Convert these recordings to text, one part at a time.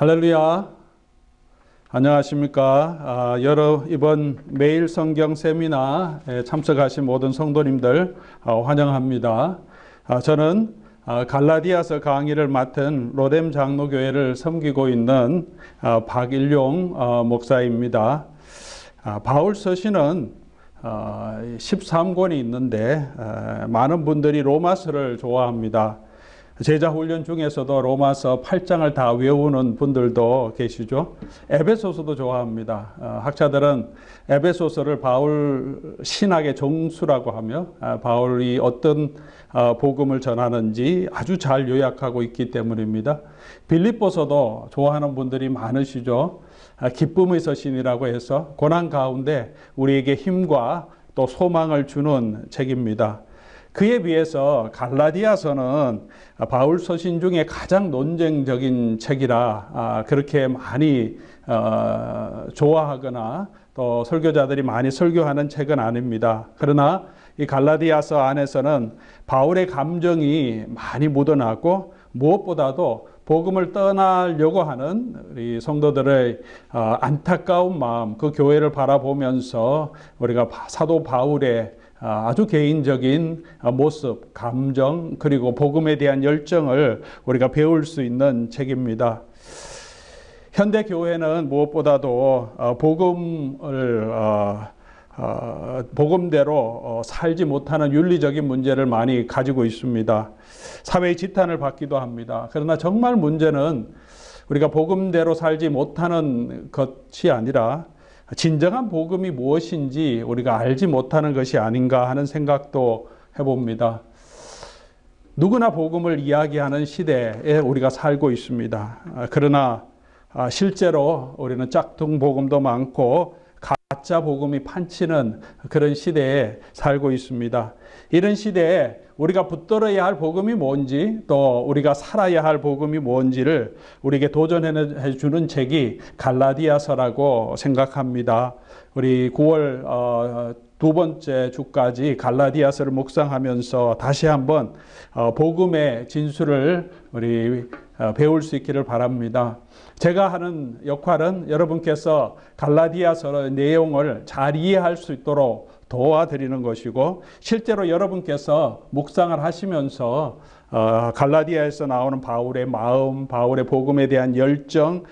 할렐루야. 안녕하십니까. 이번 매일 성경 세미나에 참석하신 모든 성도님들 환영합니다. 저는 갈라디아서 강의를 맡은 로뎀 장로교회를 섬기고 있는 박일용 목사입니다. 바울 서신은 13권이 있는데 많은 분들이 로마서를 좋아합니다. 제자 훈련 중에서도 로마서 8장을 다 외우는 분들도 계시죠. 에베소서도 좋아합니다. 학자들은 에베소서를 바울 신학의 정수라고 하며 바울이 어떤 복음을 전하는지 아주 잘 요약하고 있기 때문입니다. 빌립보서도 좋아하는 분들이 많으시죠. 기쁨의 서신이라고 해서 고난 가운데 우리에게 힘과 또 소망을 주는 책입니다. 그에 비해서 갈라디아서는 바울 서신 중에 가장 논쟁적인 책이라 그렇게 많이 좋아하거나 또 설교자들이 많이 설교하는 책은 아닙니다. 그러나 이 갈라디아서 안에서는 바울의 감정이 많이 묻어나고 무엇보다도 복음을 떠나려고 하는 우리 성도들의 안타까운 마음, 그 교회를 바라보면서 우리가 사도 바울의 아주 개인적인 모습, 감정, 그리고 복음에 대한 열정을 우리가 배울 수 있는 책입니다. 현대 교회는 무엇보다도 복음대로 살지 못하는 윤리적인 문제를 많이 가지고 있습니다. 사회의 지탄을 받기도 합니다. 그러나 정말 문제는 우리가 복음대로 살지 못하는 것이 아니라 진정한 복음이 무엇인지 우리가 알지 못하는 것이 아닌가 하는 생각도 해봅니다. 누구나 복음을 이야기하는 시대에 우리가 살고 있습니다. 그러나 실제로 우리는 짝퉁 복음도 많고 가짜 복음이 판치는 그런 시대에 살고 있습니다. 이런 시대에 우리가 붙들어야 할 복음이 뭔지 또 우리가 살아야 할 복음이 뭔지를 우리에게 도전해 주는 책이 갈라디아서라고 생각합니다. 우리 9월 두 번째 주까지 갈라디아서를 묵상하면서 다시 한번 복음의 진수를 우리 배울 수 있기를 바랍니다. 제가 하는 역할은 여러분께서 갈라디아서의 내용을 잘 이해할 수 있도록 도와드리는 것이고, 실제로 여러분께서 묵상을 하시면서 갈라디아에서 나오는 바울의 마음, 바울의 복음에 대한 열정,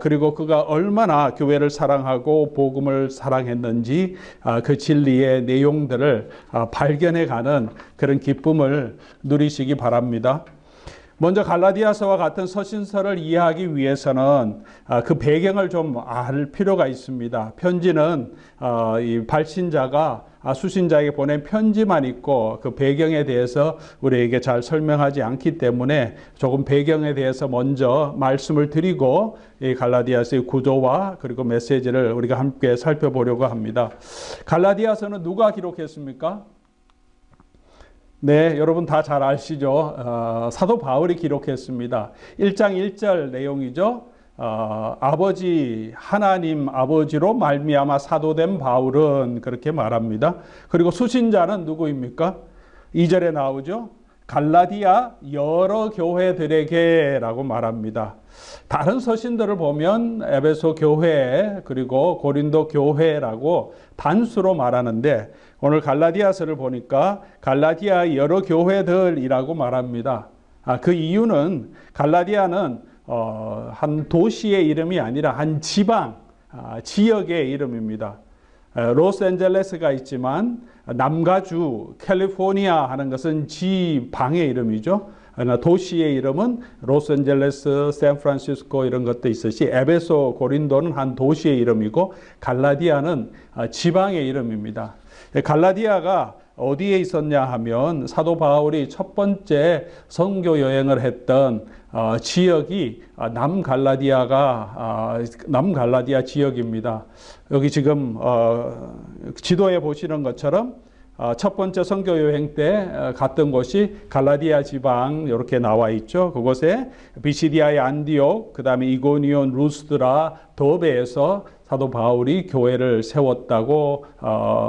그리고 그가 얼마나 교회를 사랑하고 복음을 사랑했는지 그 진리의 내용들을 발견해가는 그런 기쁨을 누리시기 바랍니다. 먼저 갈라디아서와 같은 서신서를 이해하기 위해서는 그 배경을 좀 알 필요가 있습니다. 편지는 이 발신자가 수신자에게 보낸 편지만 있고 그 배경에 대해서 우리에게 잘 설명하지 않기 때문에 조금 배경에 대해서 먼저 말씀을 드리고 이 갈라디아서의 구조와 그리고 메시지를 우리가 함께 살펴보려고 합니다. 갈라디아서는 누가 기록했습니까? 네, 여러분 다 잘 아시죠? 사도 바울이 기록했습니다. 1장 1절 내용이죠. 하나님 아버지로 말미암아 사도된 바울은 그렇게 말합니다. 그리고 수신자는 누구입니까? 2절에 나오죠. 갈라디아 여러 교회들에게 라고 말합니다. 다른 서신들을 보면 에베소 교회 그리고 고린도 교회라고 단수로 말하는데 오늘 갈라디아서를 보니까 갈라디아 여러 교회들이라고 말합니다. 그 이유는 갈라디아는 한 도시의 이름이 아니라 한 지역의 이름입니다. 로스앤젤레스가 있지만 남가주 캘리포니아 하는 것은 지방의 이름이죠. 도시의 이름은 로스앤젤레스, 샌프란시스코 이런 것도 있듯이 에베소, 고린도는 한 도시의 이름이고 갈라디아는 지방의 이름입니다. 갈라디아가 어디에 있었냐 하면 사도 바울이 첫 번째 선교 여행을 했던 지역이 남갈라디아 지역입니다. 여기 지금 지도에 보시는 것처럼 첫 번째 선교 여행 때 갔던 곳이 갈라디아 지방 이렇게 나와 있죠. 그곳에 비시디아의 안디옥, 그 다음에 이고니온, 루스드라, 더베에서 사도 바울이 교회를 세웠다고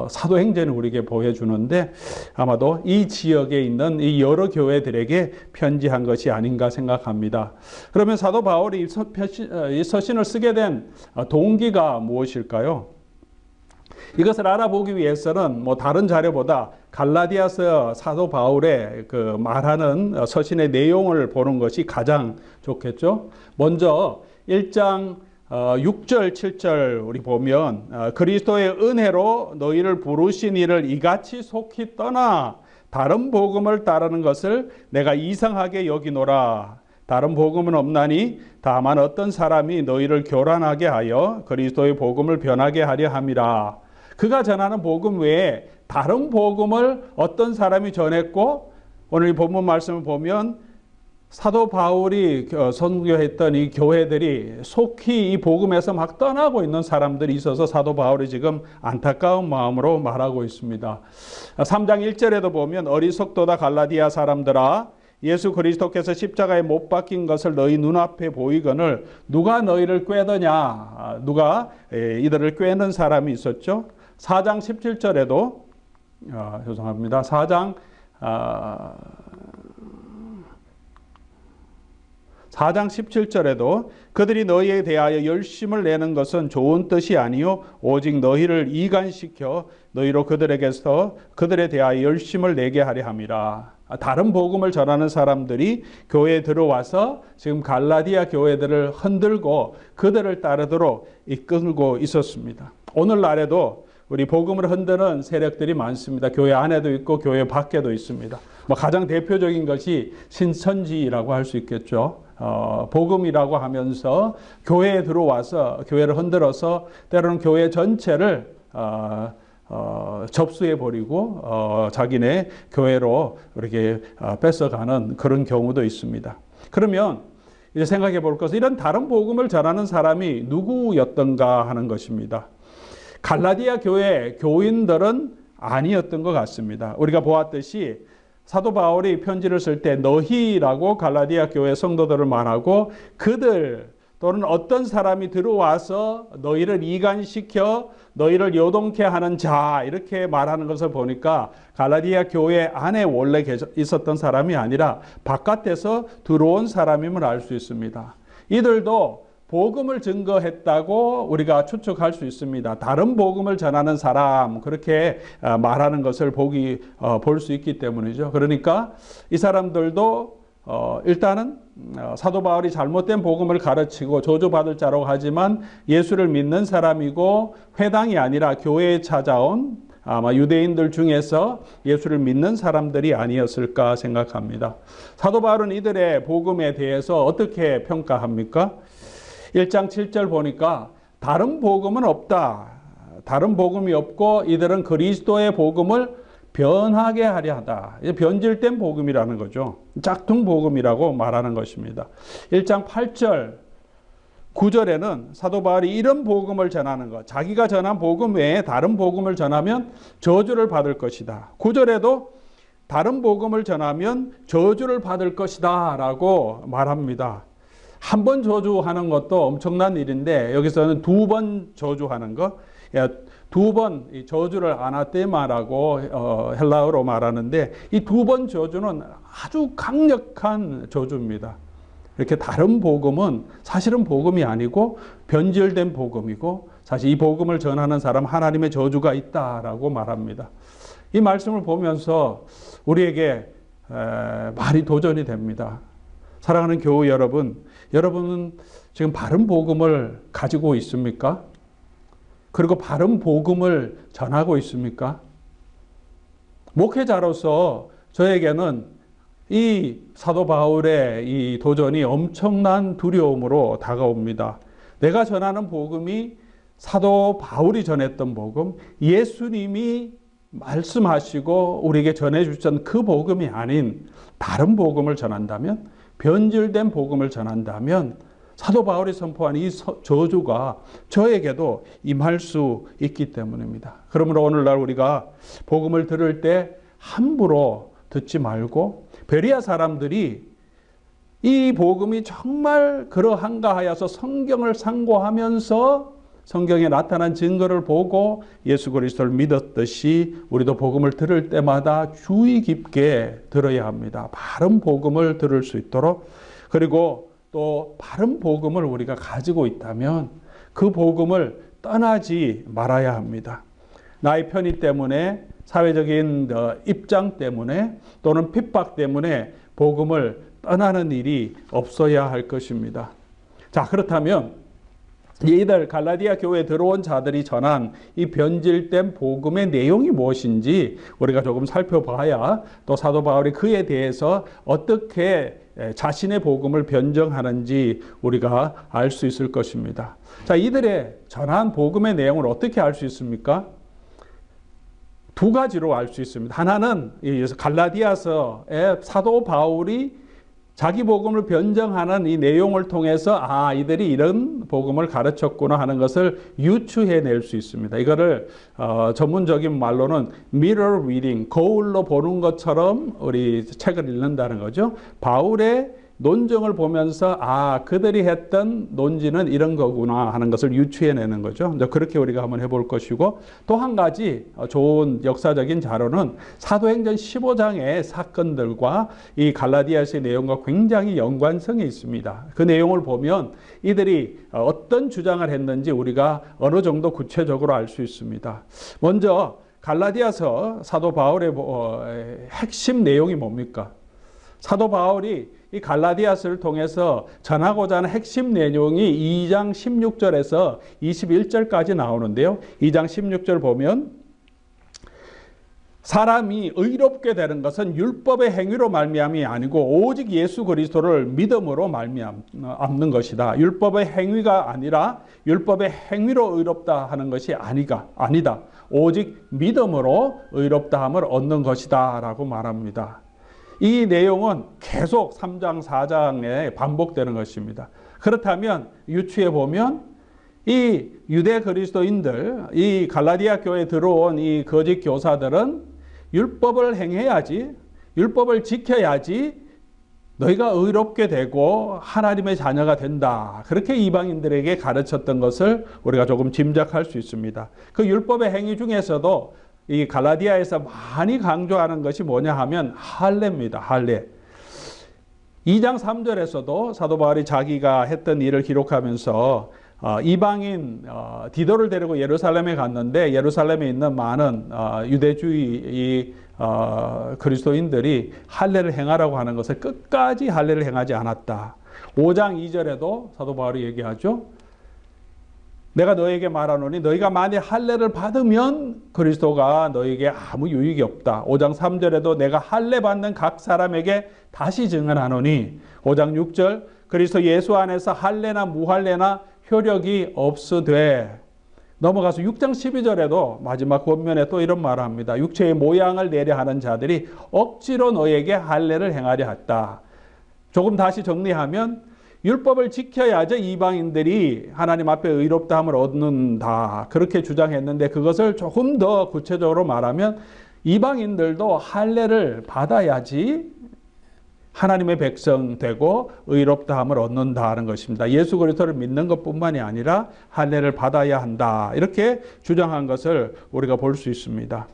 사도행전이 우리에게 보여주는데 아마도 이 지역에 있는 이 여러 교회들에게 편지한 것이 아닌가 생각합니다. 그러면 사도 바울이 이 서신을 쓰게 된 동기가 무엇일까요? 이것을 알아보기 위해서는 다른 자료보다 갈라디아서 사도 바울의 그 말하는 서신의 내용을 보는 것이 가장 좋겠죠. 먼저 1장 6절, 7절 우리 보면 그리스도의 은혜로 너희를 부르신 이를 이같이 속히 떠나 다른 복음을 따르는 것을 내가 이상하게 여기노라. 다른 복음은 없나니 다만 어떤 사람이 너희를 교란하게 하여 그리스도의 복음을 변하게 하려 함이라. 그가 전하는 복음 외에 다른 복음을 어떤 사람이 전했고 오늘 이 본문 말씀을 보면 사도 바울이 선교했던 이 교회들이 속히 이 복음에서 막 떠나고 있는 사람들이 있어서 사도 바울이 지금 안타까운 마음으로 말하고 있습니다. 3장 1절에도 보면 어리석도다 갈라디아 사람들아 예수 그리스도께서 십자가에 못 박힌 것을 너희 눈앞에 보이거늘 누가 너희를 꾀더냐. 누가 이들을 꾀는 사람이 있었죠. 4장 17절에도 죄송합니다. 4장 17절에도 그들이 너희에 대하여 열심을 내는 것은 좋은 뜻이 아니요 오직 너희를 이간시켜 너희로 그들에게서 그들에 대하여 열심을 내게 하려 함이라. 다른 복음을 전하는 사람들이 교회에 들어와서 지금 갈라디아 교회들을 흔들고 그들을 따르도록 이끌고 있었습니다. 오늘날에도 우리 복음을 흔드는 세력들이 많습니다. 교회 안에도 있고 교회 밖에도 있습니다. 가장 대표적인 것이 신천지라고 할 수 있겠죠. 복음이라고 하면서 교회에 들어와서 교회를 흔들어서 때로는 교회 전체를 접수해버리고 자기네 교회로 이렇게 뺏어가는 그런 경우도 있습니다. 그러면 이제 생각해 볼 것은 이런 다른 복음을 전하는 사람이 누구였던가 하는 것입니다. 갈라디아 교회 교인들은 아니었던 것 같습니다. 우리가 보았듯이 사도 바울이 편지를 쓸 때 너희라고 갈라디아 교회 성도들을 말하고 그들 또는 어떤 사람이 들어와서 너희를 이간시켜 너희를 요동케 하는 자 이렇게 말하는 것을 보니까 갈라디아 교회 안에 원래 있었던 사람이 아니라 바깥에서 들어온 사람임을 알 수 있습니다. 이들도 복음을 증거했다고 우리가 추측할 수 있습니다. 다른 복음을 전하는 사람 그렇게 말하는 것을 볼 수 있기 때문이죠. 그러니까 이 사람들도 일단은 사도 바울이 잘못된 복음을 가르치고 저주받을 자라고 하지만 예수를 믿는 사람이고 회당이 아니라 교회에 찾아온 아마 유대인들 중에서 예수를 믿는 사람들이 아니었을까 생각합니다. 사도 바울은 이들의 복음에 대해서 어떻게 평가합니까? 1장 7절 보니까 다른 복음은 없다. 다른 복음이 없고 이들은 그리스도의 복음을 변하게 하려 하다. 변질된 복음이라는 거죠. 짝퉁 복음이라고 말하는 것입니다. 1장 8절 9절에는 사도 바울이 이런 복음을 전하는 것, 자기가 전한 복음 외에 다른 복음을 전하면 저주를 받을 것이다. 9절에도 다른 복음을 전하면 저주를 받을 것이다 라고 말합니다. 한 번 저주하는 것도 엄청난 일인데 여기서는 두 번 저주하는 것, 두 번 저주를 아나테마라고 헬라어로 말하는데 이 두 번 저주는 아주 강력한 저주입니다. 이렇게 다른 복음은 사실은 복음이 아니고 변질된 복음이고 사실 이 복음을 전하는 사람 하나님의 저주가 있다라고 말합니다. 이 말씀을 보면서 우리에게 말이 도전이 됩니다. 사랑하는 교우 여러분, 여러분은 지금 바른 복음을 가지고 있습니까? 그리고 바른 복음을 전하고 있습니까? 목회자로서 저에게는 이 사도 바울의 이 도전이 엄청난 두려움으로 다가옵니다. 내가 전하는 복음이 사도 바울이 전했던 복음, 예수님이 말씀하시고 우리에게 전해주셨던 그 복음이 아닌 다른 복음을 전한다면, 변질된 복음을 전한다면 사도 바울이 선포한 이 저주가 저에게도 임할 수 있기 때문입니다. 그러므로 오늘날 우리가 복음을 들을 때 함부로 듣지 말고 베리아 사람들이 이 복음이 정말 그러한가 하여서 성경을 상고하면서 성경에 나타난 증거를 보고 예수 그리스도를 믿었듯이 우리도 복음을 들을 때마다 주의 깊게 들어야 합니다. 바른 복음을 들을 수 있도록, 그리고 또 바른 복음을 우리가 가지고 있다면 그 복음을 떠나지 말아야 합니다. 나의 편의 때문에, 사회적인 입장 때문에 또는 핍박 때문에 복음을 떠나는 일이 없어야 할 것입니다. 자, 그렇다면 이들 갈라디아 교회에 들어온 자들이 전한 이 변질된 복음의 내용이 무엇인지 우리가 조금 살펴봐야 또 사도 바울이 그에 대해서 어떻게 자신의 복음을 변정하는지 우리가 알 수 있을 것입니다. 자, 이들의 전한 복음의 내용을 어떻게 알 수 있습니까? 두 가지로 알 수 있습니다. 하나는 갈라디아서의 사도 바울이 자기 복음을 변정하는 이 내용을 통해서 이들이 이런 복음을 가르쳤구나 하는 것을 유추해낼 수 있습니다. 이거를 전문적인 말로는 mirror reading, 거울로 보는 것처럼 우리 책을 읽는다는 거죠. 바울의 논증을 보면서 그들이 했던 논지는 이런 거구나 하는 것을 유추해내는 거죠. 그렇게 우리가 한번 해볼 것이고, 또 한 가지 좋은 역사적인 자료는 사도행전 15장의 사건들과 이 갈라디아서의 내용과 굉장히 연관성이 있습니다. 그 내용을 보면 이들이 어떤 주장을 했는지 우리가 어느 정도 구체적으로 알 수 있습니다. 먼저 갈라디아서 사도 바울의 핵심 내용이 뭡니까? 사도 바울이 이 갈라디아서를 통해서 전하고자 하는 핵심 내용이 2장 16절에서 21절까지 나오는데요. 2장 16절 보면 사람이 의롭게 되는 것은 율법의 행위로 말미암이 아니고 오직 예수 그리스도를 믿음으로 말미암는 것이다. 율법의 행위가 아니라 율법의 행위로 의롭다 하는 것이 아니다. 오직 믿음으로 의롭다함을 얻는 것이다 라고 말합니다. 이 내용은 계속 3장, 4장에 반복되는 것입니다. 그렇다면 유추해 보면 이 유대 그리스도인들, 이 갈라디아 교회에 들어온 이 거짓 교사들은 율법을 행해야지, 율법을 지켜야지 너희가 의롭게 되고 하나님의 자녀가 된다. 그렇게 이방인들에게 가르쳤던 것을 우리가 조금 짐작할 수 있습니다. 그 율법의 행위 중에서도 이 갈라디아에서 많이 강조하는 것이 뭐냐 하면 할례입니다. 할례. 2장 3절에서도 사도 바울이 자기가 했던 일을 기록하면서 이방인 디도를 데리고 예루살렘에 갔는데 예루살렘에 있는 많은 유대주의 그리스도인들이 할례를 행하라고 하는 것을 끝까지 할례를 행하지 않았다. 5장 2절에도 사도 바울이 얘기하죠. 내가 너에게 말하노니 너희가 만일 할례를 받으면 그리스도가 너에게 아무 유익이 없다. 5장 3절에도 내가 할례 받는 각 사람에게 다시 증언하노니 5장 6절 그리스도 예수 안에서 할례나 무할례나 효력이 없으되, 넘어가서 6장 12절에도 마지막 권면에 또 이런 말을 합니다. 육체의 모양을 내려 하는 자들이 억지로 너에게 할례를 행하려 했다. 조금 다시 정리하면 율법을 지켜야지 이방인들이 하나님 앞에 의롭다함을 얻는다. 그렇게 주장했는데 그것을 조금 더 구체적으로 말하면 이방인들도 할례를 받아야지 하나님의 백성 되고 의롭다함을 얻는다는 것입니다. 예수 그리스도를 믿는 것뿐만이 아니라 할례를 받아야 한다. 이렇게 주장한 것을 우리가 볼 수 있습니다.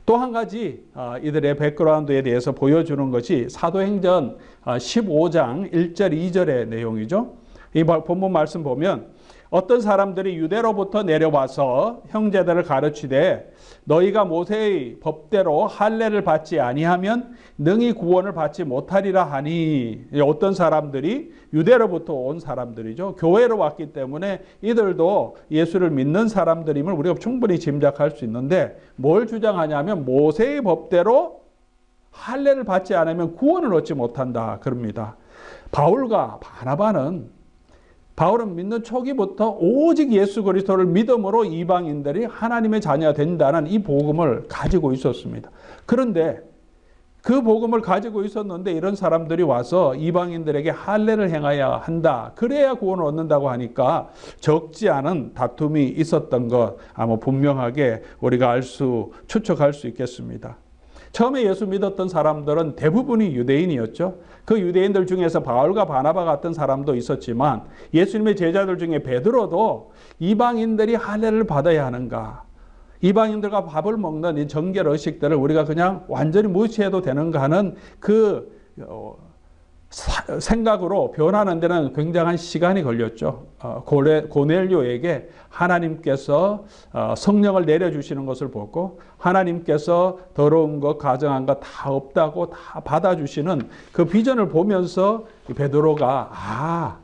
또 한 가지 이들의 백그라운드에 대해서 보여주는 것이 사도행전 15장 1절 2절의 내용이죠. 이 본문 말씀 보면 어떤 사람들이 유대로부터 내려와서 형제들을 가르치되 너희가 모세의 법대로 할례를 받지 아니하면 능히 구원을 받지 못하리라 하니, 어떤 사람들이 유대로부터 온 사람들이죠. 교회로 왔기 때문에 이들도 예수를 믿는 사람들임을 우리가 충분히 짐작할 수 있는데 뭘 주장하냐면 모세의 법대로 할례를 받지 않으면 구원을 얻지 못한다 그럽니다. 바울은 믿는 초기부터 오직 예수 그리스도를 믿음으로 이방인들이 하나님의 자녀가 된다는 이 복음을 가지고 있었습니다. 그런데 그 복음을 가지고 있었는데 이런 사람들이 와서 이방인들에게 할례를 행해야 한다. 그래야 구원을 얻는다고 하니까 적지 않은 다툼이 있었던 것 아마 분명하게 우리가 추측할 수 있겠습니다. 처음에 예수 믿었던 사람들은 대부분이 유대인이었죠. 그 유대인들 중에서 바울과 바나바 같은 사람도 있었지만 예수님의 제자들 중에 베드로도 이방인들이 할례를 받아야 하는가, 이방인들과 밥을 먹는 이 정결 의식들을 우리가 그냥 완전히 무시해도 되는가 하는 그 생각으로 변하는 데는 굉장한 시간이 걸렸죠. 고넬료에게 하나님께서 성령을 내려주시는 것을 보고 하나님께서 더러운 것, 가증한 것 다 없다고 다 받아주시는 그 비전을 보면서 베드로가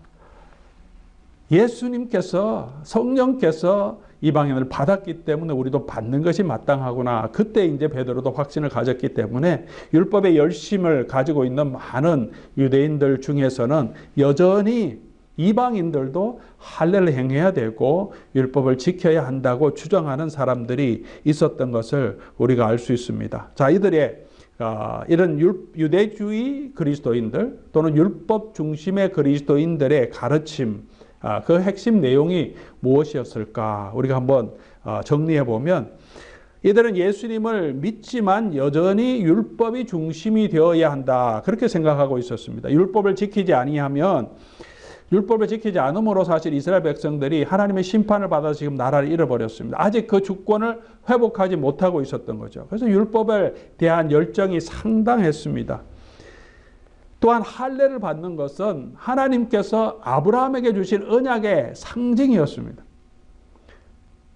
예수님께서, 성령께서 이방인을 받았기 때문에 우리도 받는 것이 마땅하구나. 그때 이제 베드로도 확신을 가졌기 때문에 율법의 열심을 가지고 있는 많은 유대인들 중에서는 여전히 이방인들도 할례를 행해야 되고 율법을 지켜야 한다고 주장하는 사람들이 있었던 것을 우리가 알 수 있습니다. 자, 이들의 이런 유대주의 그리스도인들 또는 율법 중심의 그리스도인들의 가르침, 그 핵심 내용이 무엇이었을까? 우리가 한번 정리해 보면 이들은 예수님을 믿지만 여전히 율법이 중심이 되어야 한다, 그렇게 생각하고 있었습니다. 율법을 지키지 않음으로 사실 이스라엘 백성들이 하나님의 심판을 받아서 지금 나라를 잃어버렸습니다. 아직 그 주권을 회복하지 못하고 있었던 거죠. 그래서 율법에 대한 열정이 상당했습니다. 또한 할례를 받는 것은 하나님께서 아브라함에게 주신 언약의 상징이었습니다.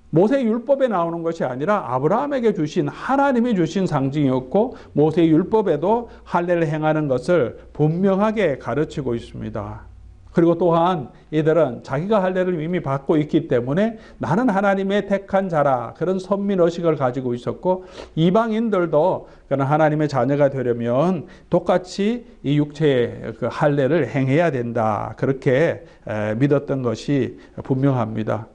모세 율법에 나오는 것이 아니라 아브라함에게 주신, 하나님이 주신 상징이었고 모세 율법에도 할례를 행하는 것을 분명하게 가르치고 있습니다. 그리고 또한 이들은 자기가 할례를 이미 받고 있기 때문에 나는 하나님의 택한 자라, 그런 선민의식을 가지고 있었고 이방인들도 그런 하나님의 자녀가 되려면 똑같이 이 육체의 그 할례를 행해야 된다, 그렇게 믿었던 것이 분명합니다.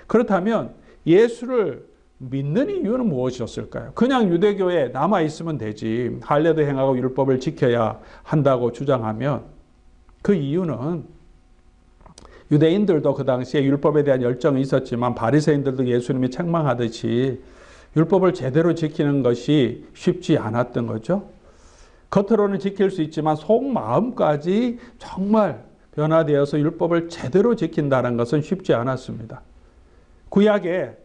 그렇다면 예수를 믿는 이유는 무엇이었을까요? 그냥 유대교에 남아있으면 되지, 할례도 행하고 율법을 지켜야 한다고 주장하면 그 이유는 유대인들도 그 당시에 율법에 대한 열정이 있었지만 바리새인들도 예수님이 책망하듯이 율법을 제대로 지키는 것이 쉽지 않았던 거죠. 겉으로는 지킬 수 있지만 속마음까지 정말 변화되어서 율법을 제대로 지킨다는 것은 쉽지 않았습니다. 구약의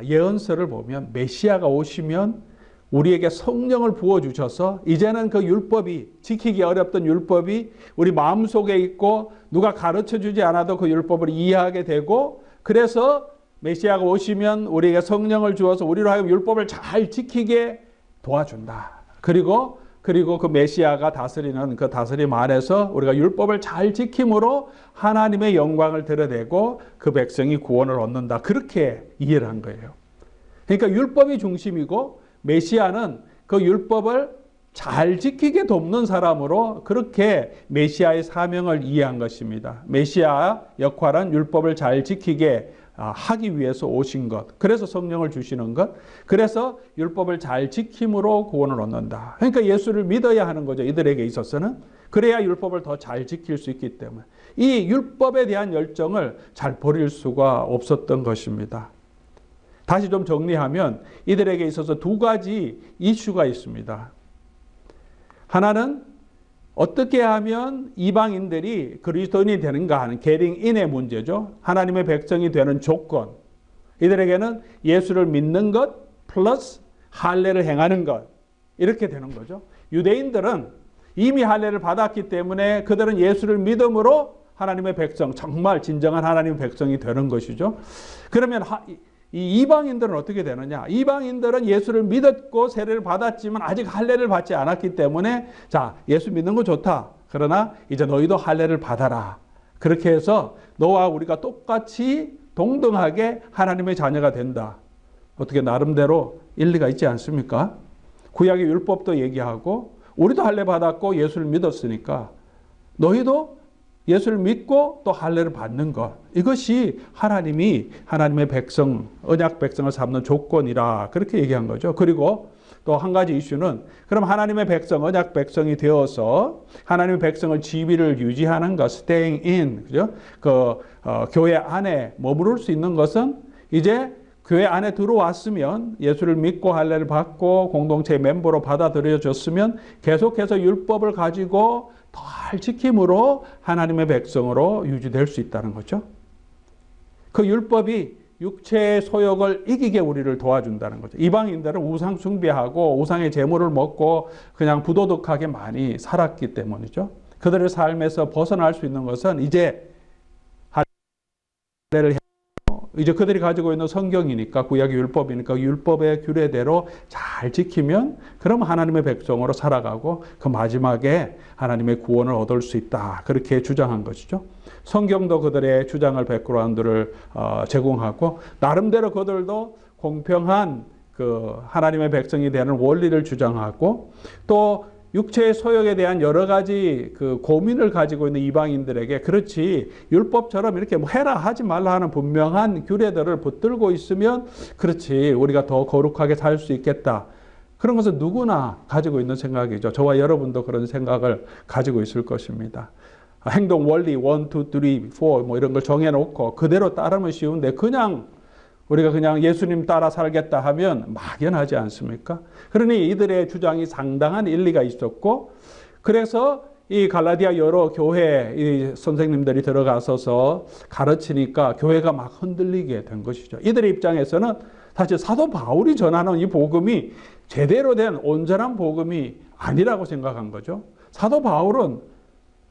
예언서를 보면 메시아가 오시면 우리에게 성령을 부어주셔서 이제는 그 율법이, 지키기 어렵던 율법이 우리 마음속에 있고 누가 가르쳐주지 않아도 그 율법을 이해하게 되고, 그래서 메시아가 오시면 우리에게 성령을 주어서 우리로 하여금 율법을 잘 지키게 도와준다. 그리고 그 메시아가 다스리는 그 다스림 안에서 우리가 율법을 잘 지킴으로 하나님의 영광을 드러내고 그 백성이 구원을 얻는다. 그렇게 이해를 한 거예요. 그러니까 율법이 중심이고 메시아는 그 율법을 잘 지키게 돕는 사람으로 그렇게 메시아의 사명을 이해한 것입니다. 메시아 역할은 율법을 잘 지키게 하기 위해서 오신 것. 그래서 성령을 주시는 것. 그래서 율법을 잘 지킴으로 구원을 얻는다. 그러니까 예수를 믿어야 하는 거죠. 이들에게 있어서는. 그래야 율법을 더 잘 지킬 수 있기 때문에. 이 율법에 대한 열정을 잘 버릴 수가 없었던 것입니다. 다시 좀 정리하면 이들에게 있어서 두 가지 이슈가 있습니다. 하나는 어떻게 하면 이방인들이 그리스도인이 되는가 하는 getting-in의 문제죠. 하나님의 백성이 되는 조건. 이들에게는 예수를 믿는 것 플러스 할례를 행하는 것, 이렇게 되는 거죠. 유대인들은 이미 할례를 받았기 때문에 그들은 예수를 믿음으로 하나님의 백성, 정말 진정한 하나님의 백성이 되는 것이죠. 그러면 이 이방인들은 어떻게 되느냐? 이방인들은 예수를 믿었고 세례를 받았지만 아직 할례를 받지 않았기 때문에 자, 예수 믿는 거 좋다. 그러나 이제 너희도 할례를 받아라. 그렇게 해서 너와 우리가 똑같이 동등하게 하나님의 자녀가 된다. 어떻게 나름대로 일리가 있지 않습니까? 구약의 율법도 얘기하고 우리도 할례 받았고 예수를 믿었으니까 너희도 예수를 믿고 또 할례를 받는 것, 이것이 하나님이 하나님의 백성, 언약 백성을 삼는 조건이라 그렇게 얘기한 거죠. 그리고 또 한 가지 이슈는 그럼 하나님의 백성, 언약 백성이 되어서 하나님의 백성을 지위를 유지하는 것, staying in, 그죠? 교회 안에 머무를 수 있는 것은 이제 교회 안에 들어왔으면 예수를 믿고 할례를 받고 공동체의 멤버로 받아들여졌으면 계속해서 율법을 가지고 덜 지킴으로 하나님의 백성으로 유지될 수 있다는 거죠. 그 율법이 육체의 소욕을 이기게 우리를 도와준다는 거죠. 이방인들은 우상 숭배하고 우상의 제물을 먹고 그냥 부도덕하게 많이 살았기 때문이죠. 그들의 삶에서 벗어날 수 있는 것은 이제 할례를 이제 그들이 가지고 있는 성경이니까, 구약의 율법이니까 율법의 규례대로 잘 지키면 그럼 하나님의 백성으로 살아가고 그 마지막에 하나님의 구원을 얻을 수 있다. 그렇게 주장한 것이죠. 성경도 그들의 주장을 백그라운드를 제공하고 나름대로 그들도 공평한 그 하나님의 백성이 되는 원리를 주장하고 또 육체의 소욕에 대한 여러 가지 그 고민을 가지고 있는 이방인들에게 그렇지 율법처럼 이렇게 뭐 해라 하지 말라 하는 분명한 규례들을 붙들고 있으면 그렇지 우리가 더 거룩하게 살 수 있겠다. 그런 것은 누구나 가지고 있는 생각이죠. 저와 여러분도 그런 생각을 가지고 있을 것입니다. 행동 원리 1, 2, 3, 4 뭐 이런 걸 정해놓고 그대로 따르면 쉬운데 우리가 그냥 예수님 따라 살겠다 하면 막연하지 않습니까? 그러니 이들의 주장이 상당한 일리가 있었고 그래서 이 갈라디아 여러 교회 이 선생님들이 들어가서서 가르치니까 교회가 막 흔들리게 된 것이죠. 이들의 입장에서는 사실 사도 바울이 전하는 이 복음이 제대로 된 온전한 복음이 아니라고 생각한 거죠. 사도 바울은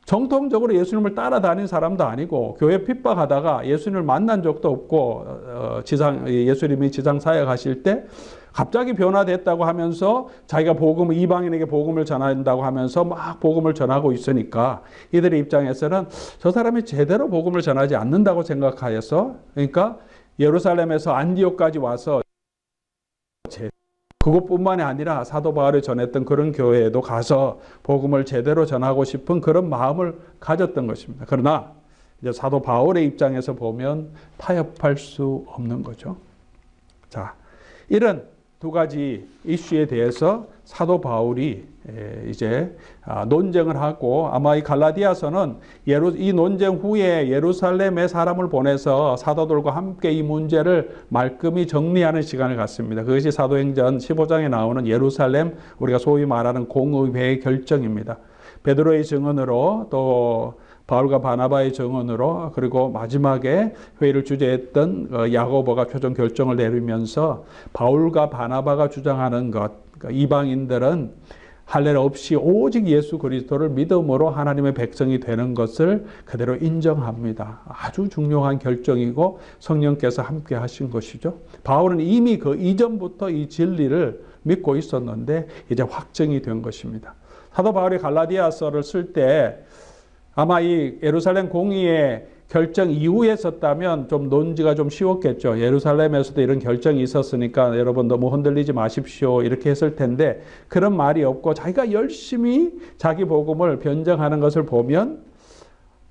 정통적으로 예수님을 따라다닌 사람도 아니고 교회 핍박하다가 예수님을 만난 적도 없고 예수님이 지상 사역하실 때 갑자기 변화됐다고 하면서 자기가 이방인에게 복음을 전한다고 하면서 막 복음을 전하고 있으니까 이들의 입장에서는 저 사람이 제대로 복음을 전하지 않는다고 생각하여서 그러니까 예루살렘에서 안디옥까지 와서 그것뿐만이 아니라 사도 바울이 전했던 그런 교회에도 가서 복음을 제대로 전하고 싶은 그런 마음을 가졌던 것입니다. 그러나 이제 사도 바울의 입장에서 보면 타협할 수 없는 거죠. 자, 이런 두 가지 이슈에 대해서 사도 바울이 이제 논쟁을 하고 아마 이 갈라디아서는 이 논쟁 후에 예루살렘에 사람을 보내서 사도들과 함께 이 문제를 말끔히 정리하는 시간을 갖습니다. 그것이 사도행전 15장에 나오는 예루살렘 우리가 소위 말하는 공의회의 결정입니다. 베드로의 증언으로 또 바울과 바나바의 증언으로 그리고 마지막에 회의를 주재했던 야고보가 최종 결정을 내리면서 바울과 바나바가 주장하는 것, 이방인들은 할례 없이 오직 예수 그리스도를 믿음으로 하나님의 백성이 되는 것을 그대로 인정합니다. 아주 중요한 결정이고 성령께서 함께 하신 것이죠. 바울은 이미 그 이전부터 이 진리를 믿고 있었는데 이제 확정이 된 것입니다. 사도 바울이 갈라디아서를 쓸 때 아마 이 예루살렘 공의의 결정 이후에 썼다면 좀 논지가 좀 쉬웠겠죠. 예루살렘에서도 이런 결정이 있었으니까 여러분 너무 흔들리지 마십시오. 이렇게 했을 텐데 그런 말이 없고 자기가 열심히 자기 복음을 변정하는 것을 보면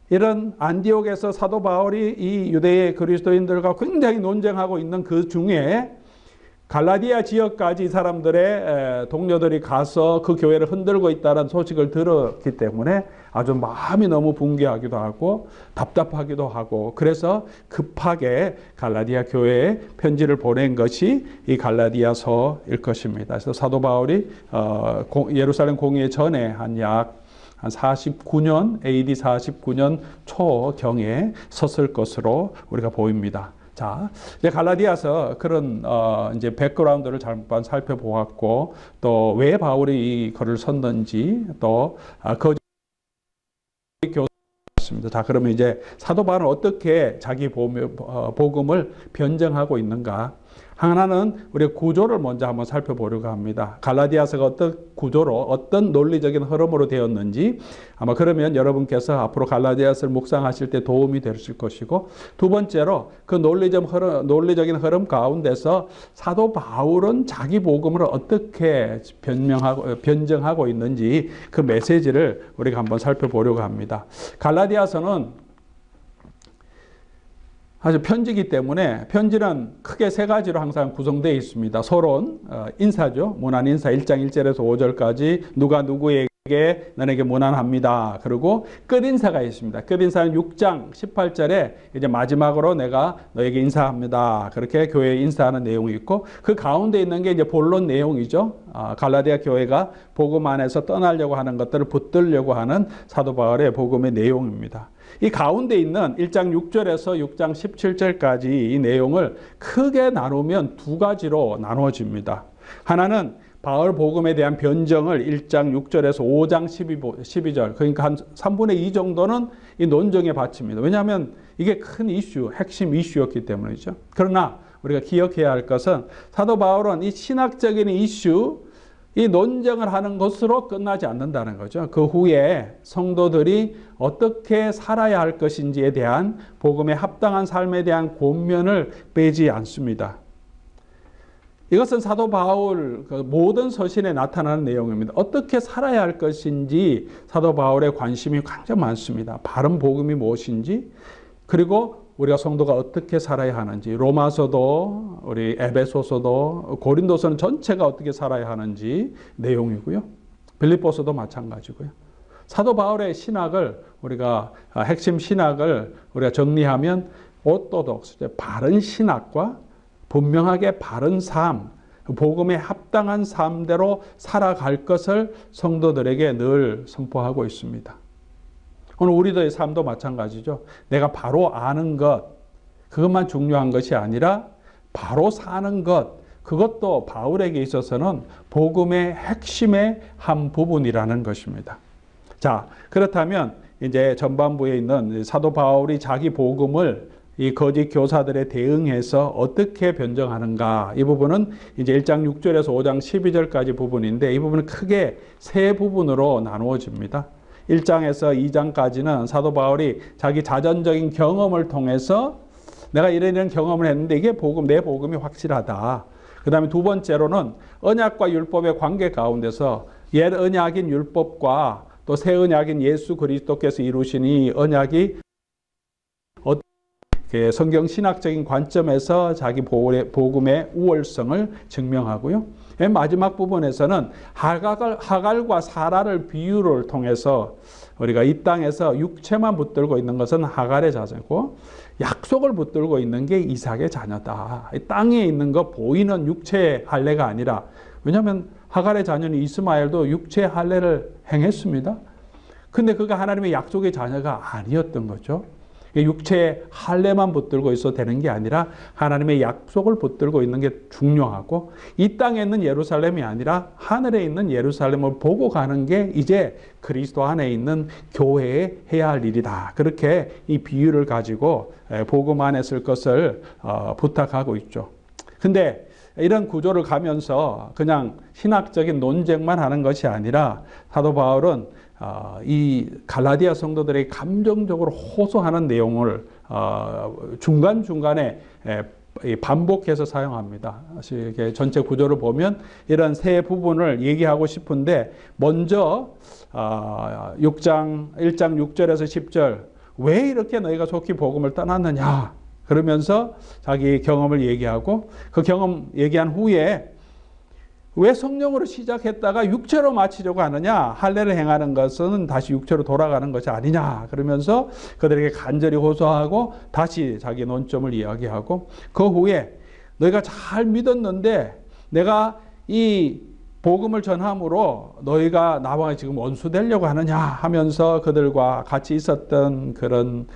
이런 안디옥에서 사도 바울이 이 유대의 그리스도인들과 굉장히 논쟁하고 있는 그 중에 갈라디아 지역까지 이 사람들의 동료들이 가서 그 교회를 흔들고 있다는 소식을 들었기 때문에 아주 마음이 너무 붕괴하기도 하고 답답하기도 하고 그래서 급하게 갈라디아 교회에 편지를 보낸 것이 이 갈라디아서일 것입니다. 그래서 사도 바울이 예루살렘 공의 전에 한 49년 AD 49년 초경에 섰을 것으로 우리가 보입니다. 자, 이제 갈라디아서 그런 이제 백그라운드를 잠깐 살펴보았고 또 왜 바울이 이 글을 썼는지 또 그 교습니다. 자, 그러면 이제 사도 바울은 어떻게 자기 복음을 변증하고 있는가? 하나는 우리 구조를 먼저 한번 살펴보려고 합니다. 갈라디아서가 어떤 구조로 어떤 논리적인 흐름으로 되었는지 아마 그러면 여러분께서 앞으로 갈라디아서를 묵상하실 때 도움이 되실 것이고 두 번째로 그 논리적인 흐름 가운데서 사도 바울은 자기 복음을 어떻게 변증하고 있는지 그 메시지를 우리가 한번 살펴보려고 합니다. 갈라디아서는 사실 편지이기 때문에 편지는 크게 세 가지로 항상 구성되어 있습니다. 서론, 인사죠. 문안 인사 1장 1절에서 5절까지 누가 누구에게 너에게 무난합니다. 그리고 끝인사가 있습니다. 끝인사는 6장 18절에 이제 마지막으로 내가 너에게 인사합니다. 그렇게 교회에 인사하는 내용이 있고 그 가운데 있는 게 이제 본론 내용이죠. 갈라디아 교회가 복음 안에서 떠나려고 하는 것들을 붙들려고 하는 사도 바울의 복음의 내용입니다. 이 가운데 있는 1장 6절에서 6장 17절까지 이 내용을 크게 나누면 두 가지로 나누어집니다. 하나는 바울 복음에 대한 변정을 1장 6절에서 5장 12절 그러니까 한 3분의 2 정도는 이 논정에 바칩니다. 왜냐하면 이게 큰 이슈, 핵심 이슈였기 때문이죠. 그러나 우리가 기억해야 할 것은 사도 바울은 이 신학적인 이슈, 이 논쟁을 하는 것으로 끝나지 않는다는 거죠. 그 후에 성도들이 어떻게 살아야 할 것인지에 대한 복음에 합당한 삶에 대한 권면을 빼지 않습니다. 이것은 사도 바울 모든 서신에 나타나는 내용입니다. 어떻게 살아야 할 것인지 사도 바울의 관심이 굉장히 많습니다. 바른 복음이 무엇인지, 그리고 우리가 성도가 어떻게 살아야 하는지, 로마서도 우리 에베소서도 고린도서는 전체가 어떻게 살아야 하는지 내용이고요. 빌립보서도 마찬가지고요. 사도 바울의 신학을 우리가 핵심 신학을 우리가 정리하면 오토독스, 바른 신학과 분명하게 바른 삶, 복음에 합당한 삶대로 살아갈 것을 성도들에게 늘 선포하고 있습니다. 오늘 우리들의 삶도 마찬가지죠. 내가 바로 아는 것, 그것만 중요한 것이 아니라 바로 사는 것, 그것도 바울에게 있어서는 복음의 핵심의 한 부분이라는 것입니다. 자, 그렇다면 이제 전반부에 있는 사도 바울이 자기 복음을 이 거짓 교사들에 대응해서 어떻게 변정하는가, 이 부분은 이제 1장 6절에서 5장 12절까지 부분인데 이 부분은 크게 세 부분으로 나누어집니다. 1장에서 2장까지는 사도 바울이 자기 자전적인 경험을 통해서 내가 이런 경험을 했는데 이게 내 복음이 확실하다. 그 다음에 두 번째로는 언약과 율법의 관계 가운데서 옛 언약인 율법과 또 새 언약인 예수 그리스도께서 이루신 이 언약이 성경 신학적인 관점에서 자기 복음의 우월성을 증명하고요. 맨 마지막 부분에서는 하갈과 사라를 비유를 통해서 우리가 이 땅에서 육체만 붙들고 있는 것은 하갈의 자녀고 약속을 붙들고 있는 게 이삭의 자녀다. 이 땅에 있는 거 보이는 육체의 할례가 아니라, 왜냐하면 하갈의 자녀는 이스마엘도 육체의 할례를 행했습니다. 근데 그가 하나님의 약속의 자녀가 아니었던 거죠. 육체의 할례만 붙들고 있어도 되는 게 아니라 하나님의 약속을 붙들고 있는 게 중요하고, 이 땅에 있는 예루살렘이 아니라 하늘에 있는 예루살렘을 보고 가는 게 이제 그리스도 안에 있는 교회에 해야 할 일이다. 그렇게 이 비유를 가지고 복음 안에 쓸 것을 부탁하고 있죠. 근데 이런 구조를 가면서 그냥 신학적인 논쟁만 하는 것이 아니라 사도 바울은 이 갈라디아 성도들에게 감정적으로 호소하는 내용을 중간중간에 반복해서 사용합니다. 이렇게 전체 구조를 보면 이런 세 부분을 얘기하고 싶은데, 먼저 1장 6절에서 10절, 왜 이렇게 너희가 속히 복음을 떠났느냐 그러면서 자기 경험을 얘기하고, 그 경험 얘기한 후에 왜 성령으로 시작했다가 육체로 마치려고 하느냐, 할례를 행하는 것은 다시 육체로 돌아가는 것이 아니냐 그러면서 그들에게 간절히 호소하고 다시 자기 논점을 이야기하고, 그 후에 너희가 잘 믿었는데 내가 이 복음을 전함으로 너희가 나와 지금 원수 되려고 하느냐 하면서 그들과 같이 있었던 그런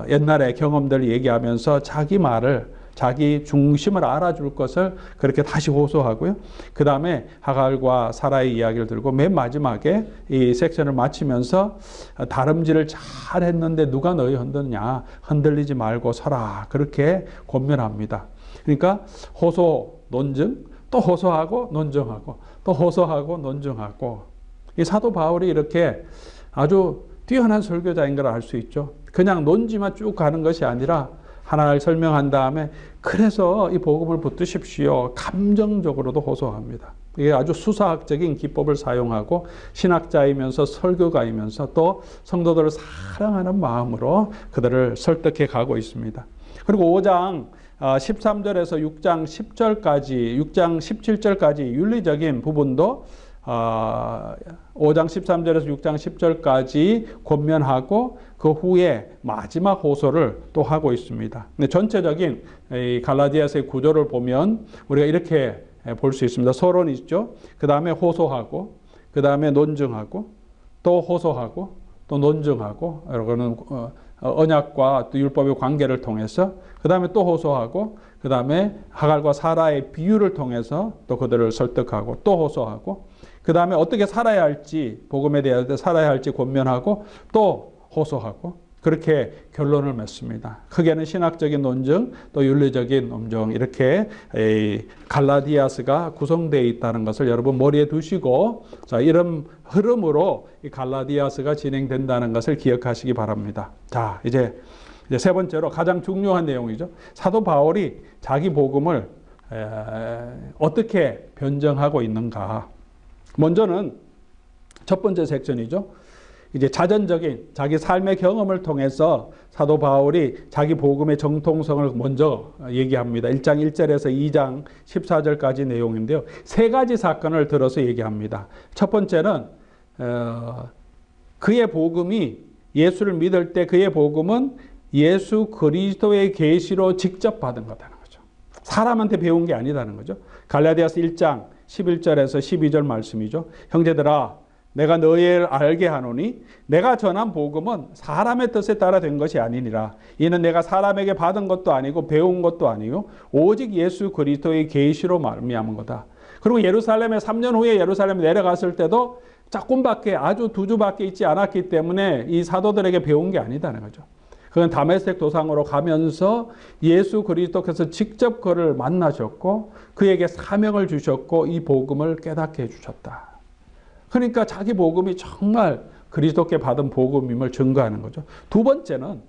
옛날의 경험들을 얘기하면서 자기 중심을 알아줄 것을 그렇게 다시 호소하고요. 그 다음에 하갈과 사라의 이야기를 들고 맨 마지막에 이 섹션을 마치면서 다름질을 잘 했는데 누가 너희 흔드느냐, 흔들리지 말고 서라, 그렇게 권면합니다. 그러니까 호소, 논증, 또 호소하고 논증하고 또 호소하고 논증하고, 이 사도 바울이 이렇게 아주 뛰어난 설교자인 걸 알 수 있죠. 그냥 논지만 쭉 가는 것이 아니라 하나를 설명한 다음에 그래서 이 복음을 붙드십시오, 감정적으로도 호소합니다. 이게 아주 수사학적인 기법을 사용하고 신학자이면서 설교가이면서 또 성도들을 사랑하는 마음으로 그들을 설득해 가고 있습니다. 그리고 5장 13절에서 6장 10절까지, 6장 17절까지 윤리적인 부분도 5장 13절에서 6장 10절까지 권면하고 그 후에 마지막 호소를 또 하고 있습니다. 근데 전체적인 이 갈라디아서의 구조를 보면 우리가 이렇게 볼 수 있습니다. 서론이 있죠. 그 다음에 호소하고, 그 다음에 논증하고, 또 호소하고, 또 논증하고, 이거는 언약과 또 율법의 관계를 통해서, 그 다음에 또 호소하고, 그 다음에 하갈과 사라의 비유를 통해서 또 그들을 설득하고, 또 호소하고, 그 다음에 어떻게 살아야 할지, 복음에 대해 살아야 할지 권면하고, 또 호소하고, 그렇게 결론을 맺습니다. 크게는 신학적인 논증, 또 윤리적인 논증, 이렇게 갈라디아서가 구성되어 있다는 것을 여러분 머리에 두시고, 자, 이런 흐름으로 이 갈라디아서가 진행된다는 것을 기억하시기 바랍니다. 자, 이제 세 번째로 가장 중요한 내용이죠. 사도 바울이 자기 복음을 어떻게 변정하고 있는가. 먼저는 첫 번째 섹션이죠. 이제 자전적인 자기 삶의 경험을 통해서 사도 바울이 자기 복음의 정통성을 먼저 얘기합니다. 1장 1절에서 2장 14절까지 내용인데요. 세 가지 사건을 들어서 얘기합니다. 첫 번째는 그의 복음이, 예수를 믿을 때 그의 복음은 예수 그리스도의 계시로 직접 받은 거다는 거죠. 사람한테 배운 게 아니다는 거죠. 갈라디아서 1장 11절에서 12절 말씀이죠. 형제들아, 내가 너희를 알게 하노니 내가 전한 복음은 사람의 뜻에 따라 된 것이 아니니라. 이는 내가 사람에게 받은 것도 아니고 배운 것도 아니요 오직 예수 그리스도의 계시로 말미암은 거다. 그리고 예루살렘에 3년 후에 예루살렘에 내려갔을 때도 조금밖에, 아주 두 주밖에 있지 않았기 때문에 이 사도들에게 배운 게 아니다는 거죠. 그건 다메섹 도상으로 가면서 예수 그리스도께서 직접 그를 만나셨고 그에게 사명을 주셨고 이 복음을 깨닫게 해주셨다. 그러니까 자기 복음이 정말 그리스도께 받은 복음임을 증거하는 거죠. 두 번째는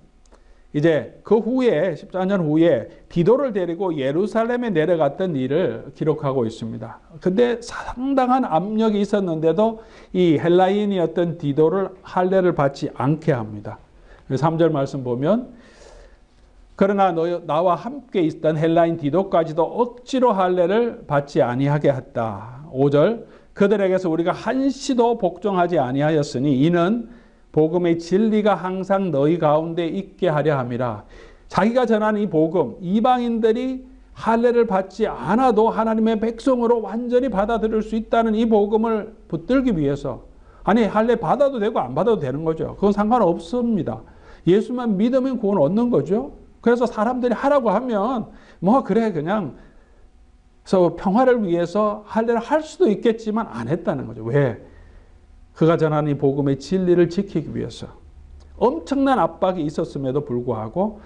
이제 그 후에 14년 후에 디도를 데리고 예루살렘에 내려갔던 일을 기록하고 있습니다. 근데 상당한 압력이 있었는데도 이 헬라인이었던 디도를 할례를 받지 않게 합니다. 3절 말씀 보면 그러나 나와 함께 있던 헬라인 디도까지도 억지로 할례를 받지 아니하게 했다. 5절 그들에게서 우리가 한시도 복종하지 아니하였으니 이는 복음의 진리가 항상 너희 가운데 있게 하려 함이라. 자기가 전하는 이 복음, 이방인들이 할례를 받지 않아도 하나님의 백성으로 완전히 받아들일 수 있다는 이 복음을 붙들기 위해서, 아니 할례 받아도 되고 안 받아도 되는 거죠. 그건 상관없습니다. 예수만 믿으면 구원 얻는 거죠. 그래서 사람들이 하라고 하면 뭐 그래 그냥 그래서 평화를 위해서 할례를 할 수도 있겠지만 안 했다는 거죠. 왜? 그가 전하는 이 복음의 진리를 지키기 위해서. 엄청난 압박이 있었음에도 불구하고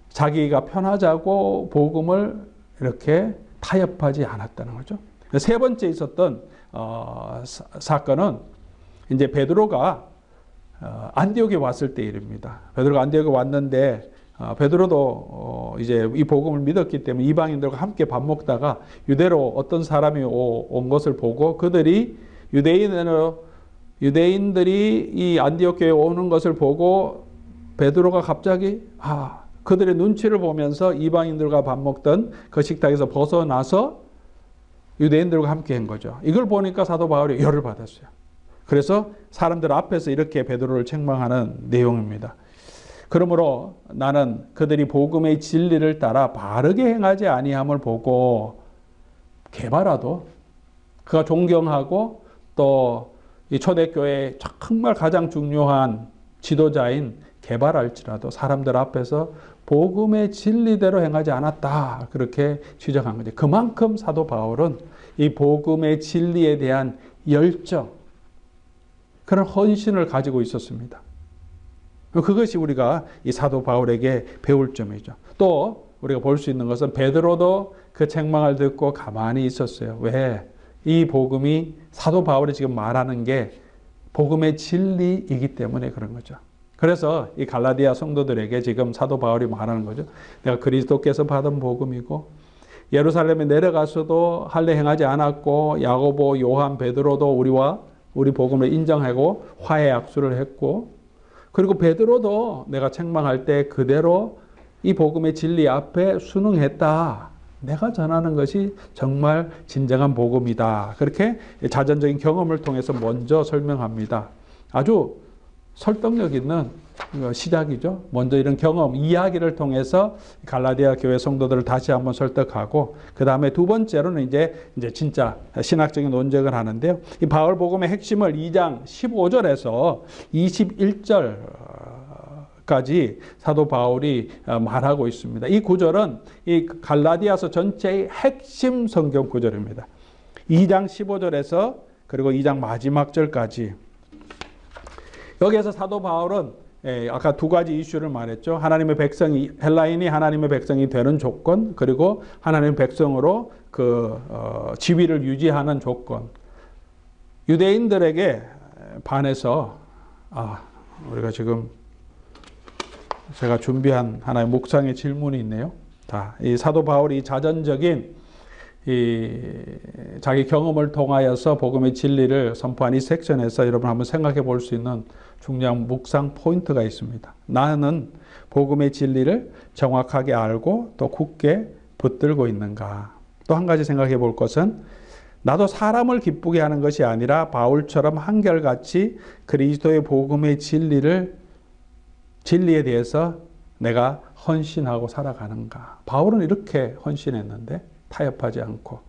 자기가 편하자고 복음을 이렇게 타협하지 않았다는 거죠. 세 번째 있었던 사건은 이제 베드로가 안디옥에 왔을 때 일입니다. 베드로가 안디옥에 왔는데 베드로도 이제 이 복음을 믿었기 때문에 이방인들과 함께 밥 먹다가 유대로 어떤 사람이 온 것을 보고 그들이 유대인들이 이 안디옥 교회에 오는 것을 보고 베드로가 갑자기 그들의 눈치를 보면서 이방인들과 밥 먹던 그 식탁에서 벗어나서 유대인들과 함께 한 거죠. 이걸 보니까 사도 바울이 열을 받았어요. 그래서 사람들 앞에서 이렇게 베드로를 책망하는 내용입니다. 그러므로 나는 그들이 복음의 진리를 따라 바르게 행하지 아니함을 보고 개바라도 그가 존경하고 또 이 초대교회의 정말 가장 중요한 지도자인 개바랄지라도 사람들 앞에서 복음의 진리대로 행하지 않았다. 그렇게 지적한 거죠. 그만큼 사도 바울은 이 복음의 진리에 대한 열정, 그런 헌신을 가지고 있었습니다. 그것이 우리가 이 사도 바울에게 배울 점이죠. 또 우리가 볼 수 있는 것은 베드로도 그 책망을 듣고 가만히 있었어요. 왜? 이 복음이 사도 바울이 지금 말하는 게 복음의 진리이기 때문에 그런 거죠. 그래서 이 갈라디아 성도들에게 지금 사도 바울이 말하는 거죠. 내가 그리스도께서 받은 복음이고 예루살렘에 내려가서도 할례 행하지 않았고 야고보, 요한, 베드로도 우리 복음을 인정하고 화해 약수를 했고 그리고 베드로도 내가 책망할 때 그대로 이 복음의 진리 앞에 순응했다. 내가 전하는 것이 정말 진정한 복음이다. 그렇게 자전적인 경험을 통해서 먼저 설명합니다. 아주 설득력 있는 시작이죠. 먼저 이런 경험, 이야기를 통해서 갈라디아 교회 성도들을 다시 한번 설득하고, 그 다음에 두 번째로는 이제 진짜 신학적인 논쟁을 하는데요. 이 바울 복음의 핵심을 2장 15절에서 21절까지 사도 바울이 말하고 있습니다. 이 구절은 이 갈라디아서 전체의 핵심 성경 구절입니다. 2장 15절에서 그리고 2장 마지막 절까지. 여기에서 사도 바울은 아까 두 가지 이슈를 말했죠. 하나님의 백성이, 헬라인이 하나님의 백성이 되는 조건, 그리고 하나님의 백성으로 지위를 유지하는 조건. 유대인들에게 반해서 우리가 지금 제가 준비한 하나의 묵상의 질문이 있네요. 이 사도 바울이 자전적인 자기 경험을 통하여서 복음의 진리를 선포한 이 섹션에서 여러분 한번 생각해 볼 수 있는 중요한 묵상 포인트가 있습니다. 나는 복음의 진리를 정확하게 알고 또 굳게 붙들고 있는가. 또 한 가지 생각해 볼 것은 나도 사람을 기쁘게 하는 것이 아니라 바울처럼 한결같이 그리스도의 복음의 진리에 대해서 내가 헌신하고 살아가는가. 바울은 이렇게 헌신했는데 타협하지 않고,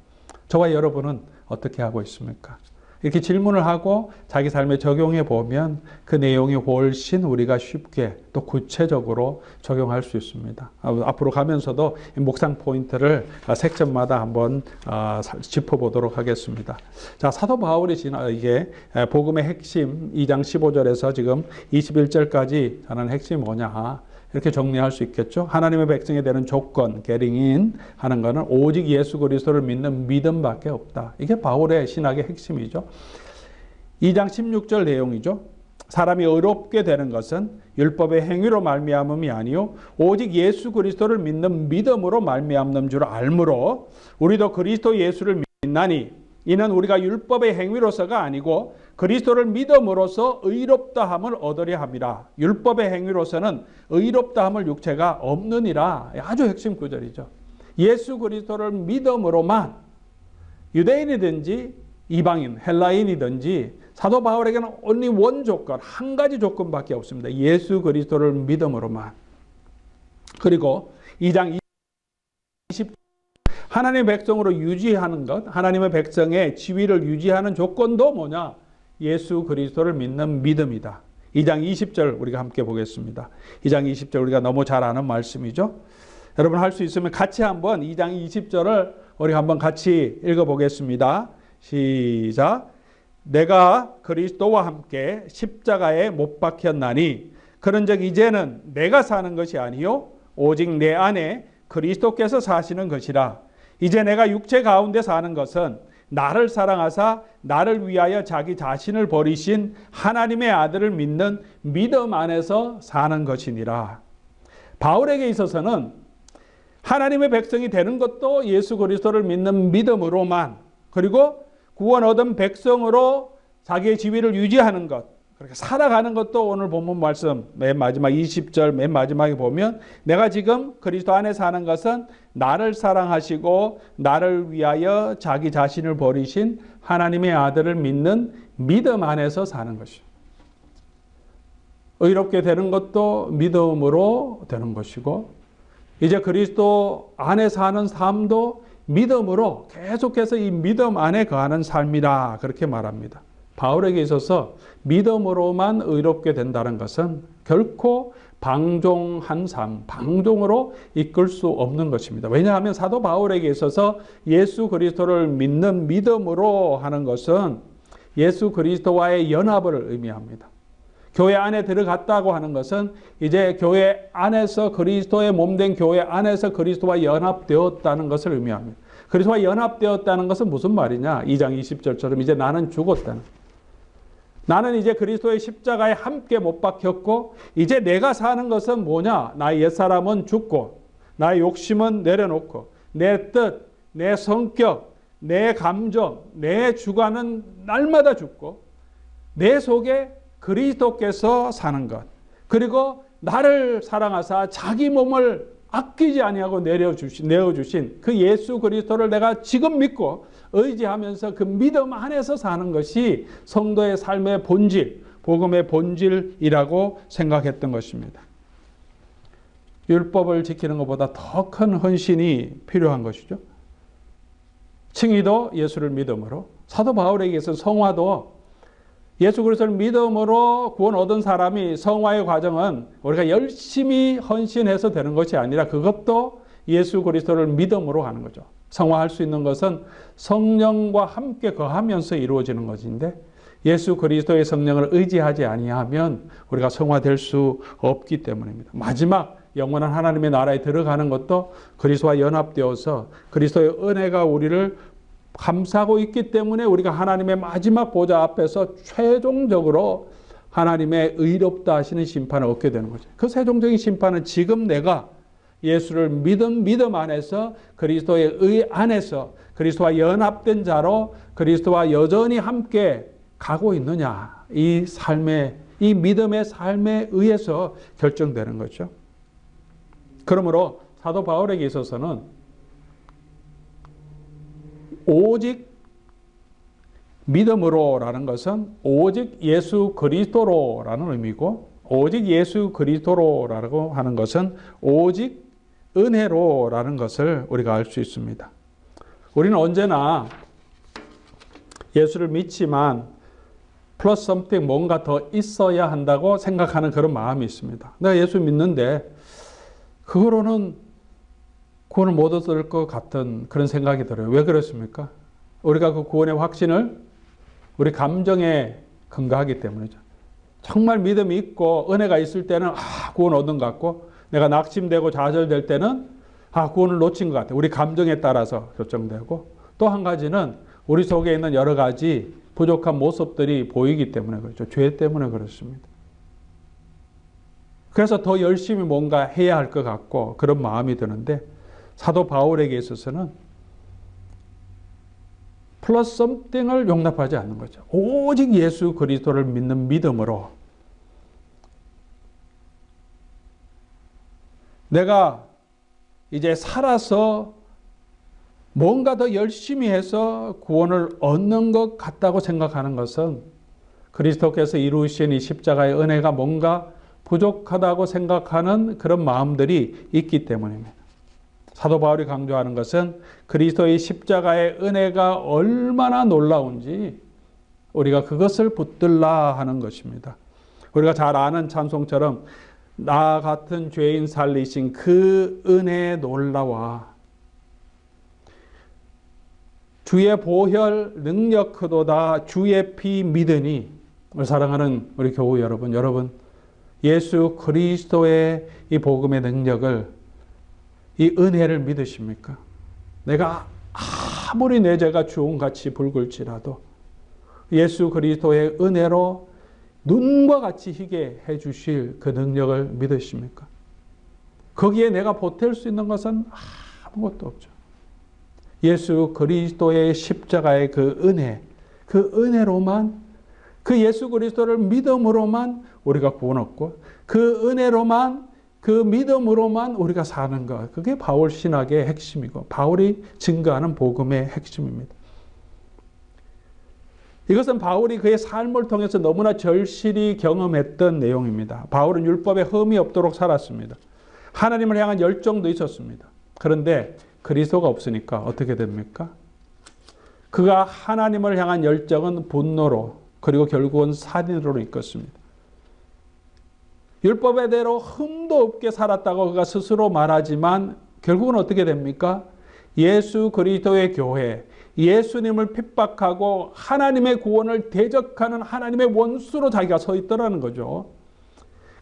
저와 여러분은 어떻게 하고 있습니까? 이렇게 질문을 하고 자기 삶에 적용해 보면 그 내용이 훨씬 우리가 쉽게 또 구체적으로 적용할 수 있습니다. 앞으로 가면서도 묵상 포인트를 섹션마다 한번 짚어보도록 하겠습니다. 자, 사도 바울이 이게 복음의 핵심 2장 15절에서 지금 21절까지 하는 핵심이 뭐냐, 이렇게 정리할 수 있겠죠. 하나님의 백성이 되는 조건, 계ring인 하는 것은 오직 예수 그리스도를 믿는 믿음밖에 없다. 이게 바울의 신학의 핵심이죠. 2장 16절 내용이죠. 사람이 의롭게 되는 것은 율법의 행위로 말미암음이 아니요 오직 예수 그리스도를 믿는 믿음으로 말미암는 줄 알므로 우리도 그리스도 예수를 믿나니 이는 우리가 율법의 행위로서가 아니고 그리스도를 믿음으로써 의롭다함을 얻으려 함이라. 율법의 행위로서는 의롭다함을 육체가 없느니라. 아주 핵심 구절이죠. 예수 그리스도를 믿음으로만, 유대인이든지 이방인, 헬라인이든지 사도 바울에게는 only one 조건, 한 가지 조건밖에 없습니다. 예수 그리스도를 믿음으로만. 그리고 2장 20 하나님의 백성으로 유지하는 것, 하나님의 백성의 지위를 유지하는 조건도 뭐냐? 예수 그리스도를 믿는 믿음이다. 2장 20절 우리가 함께 보겠습니다. 2장 20절 우리가 너무 잘 아는 말씀이죠. 여러분 할 수 있으면 같이 한번 2장 20절을 우리 한번 같이 읽어보겠습니다. 시작. 내가 그리스도와 함께 십자가에 못 박혔나니 그런즉 이제는 내가 사는 것이 아니요 오직 내 안에 그리스도께서 사시는 것이라. 이제 내가 육체 가운데 사는 것은 나를 사랑하사 나를 위하여 자기 자신을 버리신 하나님의 아들을 믿는 믿음 안에서 사는 것이니라. 바울에게 있어서는 하나님의 백성이 되는 것도 예수 그리스도를 믿는 믿음으로만, 그리고 구원 얻은 백성으로 자기의 지위를 유지하는 것, 그렇게 살아가는 것도 오늘 본문 말씀 맨 마지막 20절 맨 마지막에 보면 내가 지금 그리스도 안에 사는 것은 나를 사랑하시고 나를 위하여 자기 자신을 버리신 하나님의 아들을 믿는 믿음 안에서 사는 것이죠. 의롭게 되는 것도 믿음으로 되는 것이고, 이제 그리스도 안에 사는 삶도 믿음으로 계속해서 이 믿음 안에 거하는 삶이라 그렇게 말합니다. 바울에게 있어서 믿음으로만 의롭게 된다는 것은 결코 방종한 삶, 방종으로 이끌 수 없는 것입니다. 왜냐하면 사도 바울에게 있어서 예수 그리스도를 믿는 믿음으로 하는 것은 예수 그리스도와의 연합을 의미합니다. 교회 안에 들어갔다고 하는 것은 이제 교회 안에서 그리스도의 몸된 교회 안에서 그리스도와 연합되었다는 것을 의미합니다. 그리스도와 연합되었다는 것은 무슨 말이냐? 2장 20절처럼 이제 나는 죽었다는, 나는 이제 그리스도의 십자가에 함께 못 박혔고 이제 내가 사는 것은 뭐냐? 나의 옛사람은 죽고 나의 욕심은 내려놓고 내 뜻, 내 성격, 내 감정, 내 주관은 날마다 죽고 내 속에 그리스도께서 사는 것, 그리고 나를 사랑하사 자기 몸을 아끼지 아니하고 내어주신 그 예수 그리스도를 내가 지금 믿고 의지하면서 그 믿음 안에서 사는 것이 성도의 삶의 본질, 복음의 본질이라고 생각했던 것입니다. 율법을 지키는 것보다 더 큰 헌신이 필요한 것이죠. 칭의도 예수를 믿음으로, 사도 바울에게서 성화도 예수 그리스도를 믿음으로 구원 얻은 사람이 성화의 과정은 우리가 열심히 헌신해서 되는 것이 아니라 그것도 예수 그리스도를 믿음으로 하는 거죠. 성화할 수 있는 것은 성령과 함께 거하면서 이루어지는 것인데 예수 그리스도의 성령을 의지하지 아니하면 우리가 성화될 수 없기 때문입니다. 마지막 영원한 하나님의 나라에 들어가는 것도 그리스도와 연합되어서 그리스도의 은혜가 우리를 감싸고 있기 때문에 우리가 하나님의 마지막 보좌 앞에서 최종적으로 하나님의 의롭다 하시는 심판을 얻게 되는 거죠. 그 최종적인 심판은 지금 내가 예수를 믿음 안에서 그리스도의 의 안에서 그리스도와 연합된 자로 그리스도와 여전히 함께 가고 있느냐, 이 믿음의 삶에 의해서 결정되는 거죠. 그러므로 사도 바울에게 있어서는 오직 믿음으로라는 것은 오직 예수 그리스도로라는 의미고, 오직 예수 그리스도로라고 하는 것은 오직 은혜로라는 것을 우리가 알 수 있습니다. 우리는 언제나 예수를 믿지만 플러스 something 뭔가 더 있어야 한다고 생각하는 그런 마음이 있습니다. 내가 예수 믿는데 그거로는 구원을 못 얻을 것 같은 그런 생각이 들어요. 왜 그렇습니까? 우리가 그 구원의 확신을 우리 감정에 근거하기 때문이죠. 정말 믿음이 있고 은혜가 있을 때는 구원 얻은 것 같고, 내가 낙심되고 좌절될 때는 구원을 놓친 것 같아요. 우리 감정에 따라서 결정되고, 또 한 가지는 우리 속에 있는 여러 가지 부족한 모습들이 보이기 때문에 그렇죠. 죄 때문에 그렇습니다. 그래서 더 열심히 뭔가 해야 할 것 같고 그런 마음이 드는데, 사도 바울에게 있어서는 플러스 썸띵을 용납하지 않는 거죠. 오직 예수 그리스도를 믿는 믿음으로 내가 이제 살아서 뭔가 더 열심히 해서 구원을 얻는 것 같다고 생각하는 것은 그리스도께서 이루신 이 십자가의 은혜가 뭔가 부족하다고 생각하는 그런 마음들이 있기 때문입니다. 사도 바울이 강조하는 것은 그리스도의 십자가의 은혜가 얼마나 놀라운지 우리가 그것을 붙들라 하는 것입니다. 우리가 잘 아는 찬송처럼 나 같은 죄인 살리신 그 은혜 놀라와 주의 보혈 능력 크도다 주의 피 믿으니. 사랑하는 우리 교우 여러분 예수 그리스도의 이 복음의 능력을, 이 은혜를 믿으십니까? 내가 아무리 내 죄가 주홍같이 붉을지라도 예수 그리스도의 은혜로 눈과 같이 희게 해주실 그 능력을 믿으십니까? 거기에 내가 보탤 수 있는 것은 아무것도 없죠. 예수 그리스도의 십자가의 그 은혜, 그 은혜로만, 그 예수 그리스도를 믿음으로만 우리가 구원 얻고 그 은혜로만, 그 믿음으로만 우리가 사는 것, 그게 바울 신학의 핵심이고 바울이 증거하는 복음의 핵심입니다. 이것은 바울이 그의 삶을 통해서 너무나 절실히 경험했던 내용입니다. 바울은 율법에 흠이 없도록 살았습니다. 하나님을 향한 열정도 있었습니다. 그런데 그리스도가 없으니까 어떻게 됩니까? 그가 하나님을 향한 열정은 분노로, 그리고 결국은 살인으로 이끌었습니다. 율법의 대로 흠도 없게 살았다고 그가 스스로 말하지만 결국은 어떻게 됩니까? 예수 그리스도의 교회, 예수님을 핍박하고 하나님의 구원을 대적하는 하나님의 원수로 자기가 서 있더라는 거죠.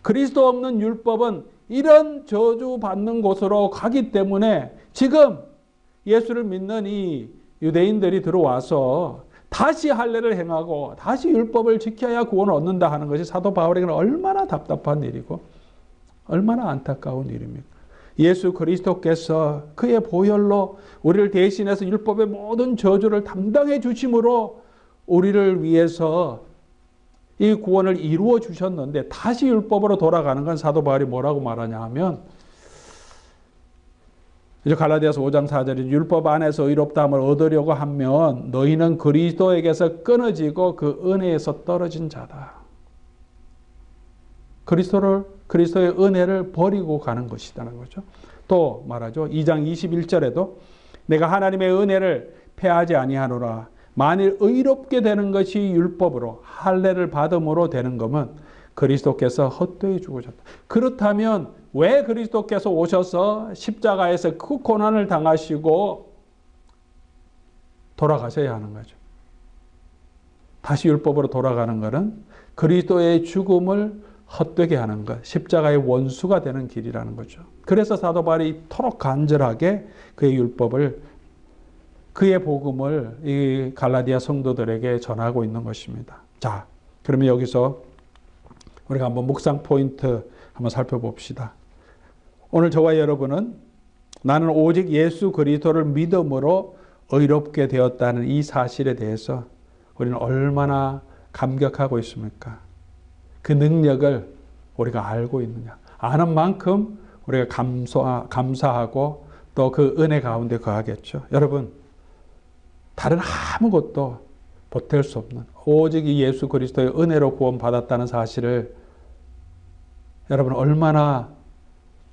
그리스도 없는 율법은 이런 저주받는 곳으로 가기 때문에 지금 예수를 믿는 이 유대인들이 들어와서 다시 할례를 행하고 다시 율법을 지켜야 구원을 얻는다 하는 것이 사도 바울에게는 얼마나 답답한 일이고 얼마나 안타까운 일입니까? 예수 그리스도께서 그의 보혈로 우리를 대신해서 율법의 모든 저주를 담당해 주심으로 우리를 위해서 이 구원을 이루어 주셨는데 다시 율법으로 돌아가는 건 사도 바울이 뭐라고 말하냐 하면 이제 갈라디아서 5장 4절에 율법 안에서 의롭다함을 얻으려고 하면 너희는 그리스도에게서 끊어지고 그 은혜에서 떨어진 자다. 그리스도의 은혜를 버리고 가는 것이라는 거죠. 또 말하죠. 2장 21절에도 내가 하나님의 은혜를 패하지 아니하노라. 만일 의롭게 되는 것이 율법으로 할례를 받음으로 되는 것은 그리스도께서 헛되이 죽으셨다. 그렇다면 왜 그리스도께서 오셔서 십자가에서 그 고난을 당하시고 돌아가셔야 하는 거죠? 다시 율법으로 돌아가는 것은 그리스도의 죽음을 헛되게 하는 것, 십자가의 원수가 되는 길이라는 거죠. 그래서 사도 바울이 이토록 간절하게 그의 율법을, 그의 복음을 이 갈라디아 성도들에게 전하고 있는 것입니다. 자, 그러면 여기서 우리가 한번 묵상 포인트 한번 살펴봅시다. 오늘 저와 여러분은 나는 오직 예수 그리스도를 믿음으로 의롭게 되었다는 이 사실에 대해서 우리는 얼마나 감격하고 있습니까? 그 능력을 우리가 알고 있느냐. 아는 만큼 우리가 감사하고 또 그 은혜 가운데 거하겠죠. 여러분, 다른 아무것도 보탤 수 없는 오직 이 예수 그리스도의 은혜로 구원받았다는 사실을 여러분 얼마나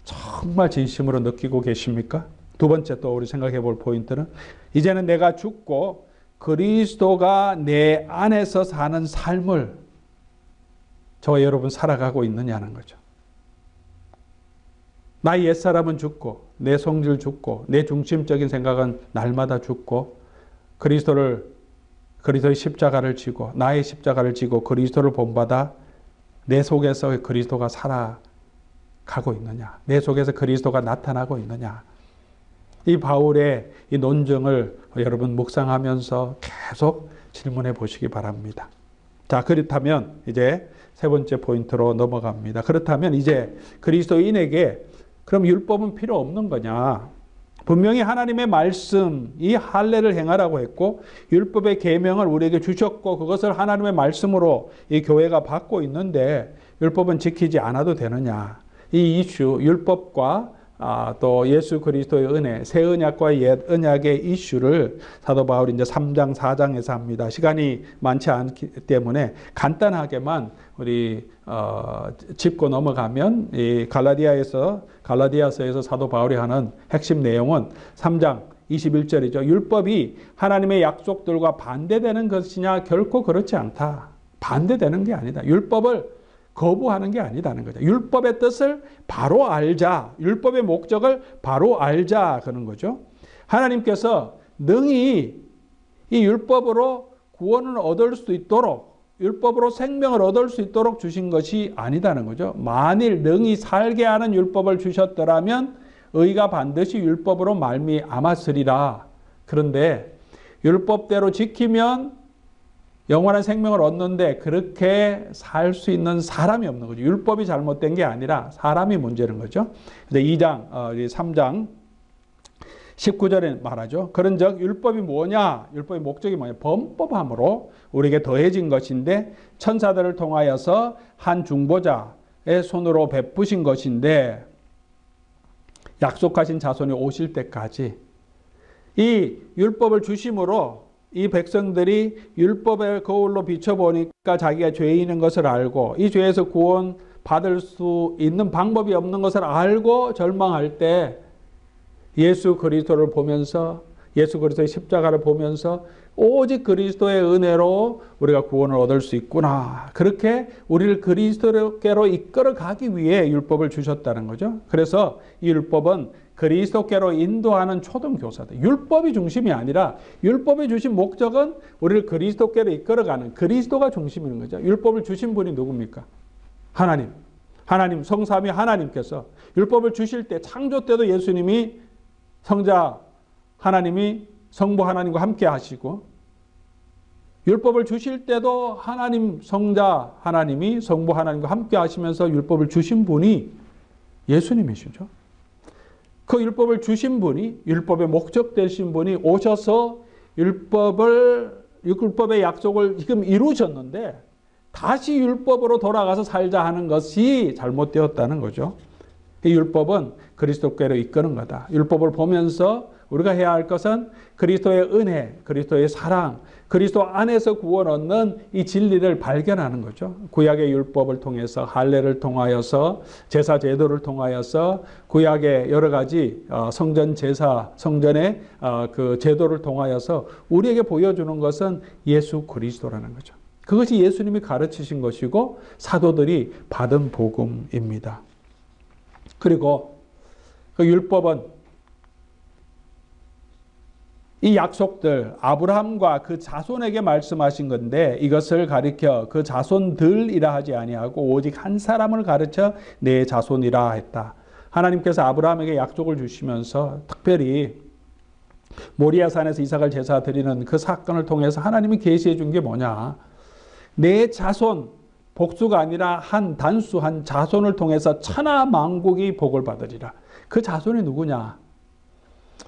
정말 진심으로 느끼고 계십니까? 두 번째 또 우리 생각해 볼 포인트는 이제는 내가 죽고 그리스도가 내 안에서 사는 삶을 저와 여러분 살아가고 있느냐는 거죠. 나의 옛사람은 죽고 내 성질 죽고 내 중심적인 생각은 날마다 죽고 그리스도의 십자가를 지고 나의 십자가를 지고 그리스도를 본받아 내 속에서 그리스도가 살아가고 있느냐, 내 속에서 그리스도가 나타나고 있느냐, 이 바울의 이 논증을 여러분 묵상하면서 계속 질문해 보시기 바랍니다. 자, 그렇다면 이제 세 번째 포인트로 넘어갑니다. 그렇다면 이제 그리스도인에게 그럼 율법은 필요 없는 거냐? 분명히 하나님의 말씀, 이 할례를 행하라고 했고 율법의 계명을 우리에게 주셨고 그것을 하나님의 말씀으로 이 교회가 받고 있는데 율법은 지키지 않아도 되느냐? 이 이슈, 율법과 또 예수 그리스도의 은혜, 새 언약과 옛 언약의 이슈를 사도 바울이 이제 3장, 4장에서 합니다. 시간이 많지 않기 때문에 간단하게만 우리 짚고 넘어가면 이 갈라디아서에서 사도 바울이 하는 핵심 내용은 3장 21절이죠. 율법이 하나님의 약속들과 반대되는 것이냐? 결코 그렇지 않다. 반대되는 게 아니다. 율법을 거부하는 게 아니다는 거죠. 율법의 뜻을 바로 알자. 율법의 목적을 바로 알자. 그런 거죠. 하나님께서 능히 이 율법으로 구원을 얻을 수 있도록, 율법으로 생명을 얻을 수 있도록 주신 것이 아니다는 거죠. 만일 능히 살게 하는 율법을 주셨더라면 의가 반드시 율법으로 말미암았으리라. 그런데 율법대로 지키면 영원한 생명을 얻는데 그렇게 살 수 있는 사람이 없는 거죠. 율법이 잘못된 게 아니라 사람이 문제는 거죠. 근데 3장 19절에 말하죠. 그런즉 율법이 뭐냐? 율법의 목적이 뭐냐? 범법함으로 우리에게 더해진 것인데 천사들을 통하여서 한 중보자의 손으로 베푸신 것인데 약속하신 자손이 오실 때까지 이 율법을 주심으로 이 백성들이 율법의 거울로 비춰보니까 자기가 죄인인 것을 알고 이 죄에서 구원 받을 수 있는 방법이 없는 것을 알고 절망할 때 예수 그리스도를 보면서 예수 그리스도의 십자가를 보면서 오직 그리스도의 은혜로 우리가 구원을 얻을 수 있구나. 그렇게 우리를 그리스도께로 이끌어 가기 위해 율법을 주셨다는 거죠. 그래서 이 율법은 그리스도께로 인도하는 초등교사다. 율법이 중심이 아니라 율법이 주신 목적은 우리를 그리스도께로 이끌어가는 그리스도가 중심인 거죠. 율법을 주신 분이 누굽니까? 하나님 성삼위 하나님께서 율법을 주실 때 창조 때도 예수님이 성자 하나님이 성부 하나님과 함께 하시고 율법을 주실 때도 하나님 성자 하나님이 성부 하나님과 함께 하시면서 율법을 주신 분이 예수님이시죠. 그 율법을 주신 분이 율법의 목적 되신 분이 오셔서 율법의 약속을 지금 이루셨는데 다시 율법으로 돌아가서 살자 하는 것이 잘못되었다는 거죠. 이 율법은 그리스도께로 이끄는 거다. 율법을 보면서 우리가 해야 할 것은 그리스도의 은혜, 그리스도의 사랑, 그리스도 안에서 구원 얻는 이 진리를 발견하는 거죠. 구약의 율법을 통해서, 할례를 통하여서, 제사 제도를 통하여서, 구약의 여러 가지 성전 제사, 성전의 그 제도를 통하여서 우리에게 보여주는 것은 예수 그리스도라는 거죠. 그것이 예수님이 가르치신 것이고 사도들이 받은 복음입니다. 그리고 그 율법은 이 약속들 아브라함과 그 자손에게 말씀하신 건데 이것을 가리켜 그 자손들이라 하지 아니하고 오직 한 사람을 가르쳐 내 자손이라 했다. 하나님께서 아브라함에게 약속을 주시면서 특별히 모리아산에서 이삭을 제사 드리는 그 사건을 통해서 하나님이 계시해 준 게 뭐냐. 내 자손, 복수가 아니라 한 단수 한 자손을 통해서 천하 만국이 복을 받으리라. 그 자손이 누구냐?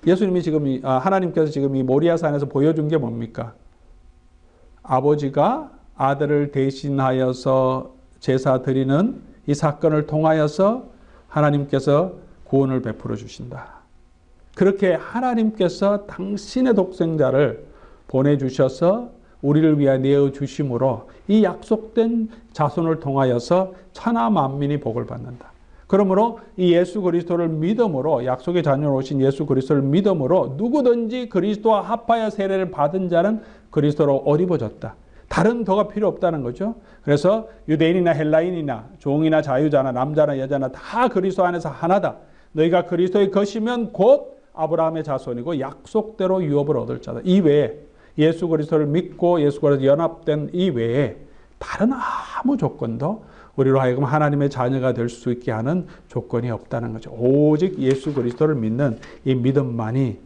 예수님이 지금 하나님께서 지금 이 모리아산에서 보여준 게 뭡니까? 아버지가 아들을 대신하여서 제사 드리는 이 사건을 통하여서 하나님께서 구원을 베풀어 주신다. 그렇게 하나님께서 당신의 독생자를 보내주셔서 우리를 위하여 내어주심으로 이 약속된 자손을 통하여서 천하 만민이 복을 받는다. 그러므로 이 예수 그리스도를 믿음으로 약속의 자녀로 오신 예수 그리스도를 믿음으로 누구든지 그리스도와 합하여 세례를 받은 자는 그리스도로 옷 입어졌다. 다른 더가 필요 없다는 거죠. 그래서 유대인이나 헬라인이나 종이나 자유자나 남자나 여자나 다 그리스도 안에서 하나다. 너희가 그리스도의 것이면 곧 아브라함의 자손이고 약속대로 유업을 얻을 자다. 이 외에 예수 그리스도를 믿고 예수 그리스도 연합된 이 외에 다른 아무 조건도 우리로 하여금 하나님의 자녀가 될 수 있게 하는 조건이 없다는 거죠. 오직 예수 그리스도를 믿는 이 믿음만이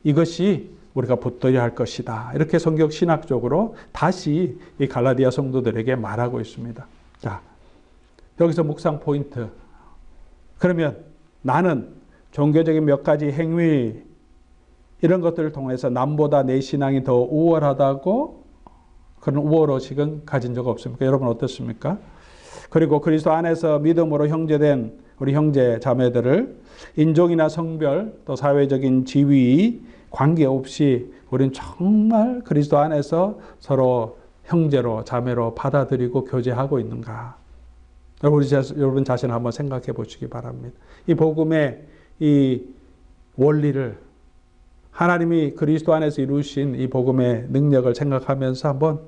이것이 우리가 붙들어야 할 것이다. 이렇게 성경 신학적으로 다시 이 갈라디아 성도들에게 말하고 있습니다. 자, 여기서 묵상 포인트. 그러면 나는 종교적인 몇 가지 행위 이런 것들을 통해서 남보다 내 신앙이 더 우월하다고 그런 우월의식은 가진 적 없습니까? 여러분 어떻습니까? 그리고 그리스도 안에서 믿음으로 형제된 우리 형제 자매들을 인종이나 성별 또 사회적인 지위 관계없이 우리는 정말 그리스도 안에서 서로 형제로 자매로 받아들이고 교제하고 있는가? 여러분 자신 한번 생각해 보시기 바랍니다. 이 복음의 이 원리를 하나님이 그리스도 안에서 이루신 이 복음의 능력을 생각하면서 한번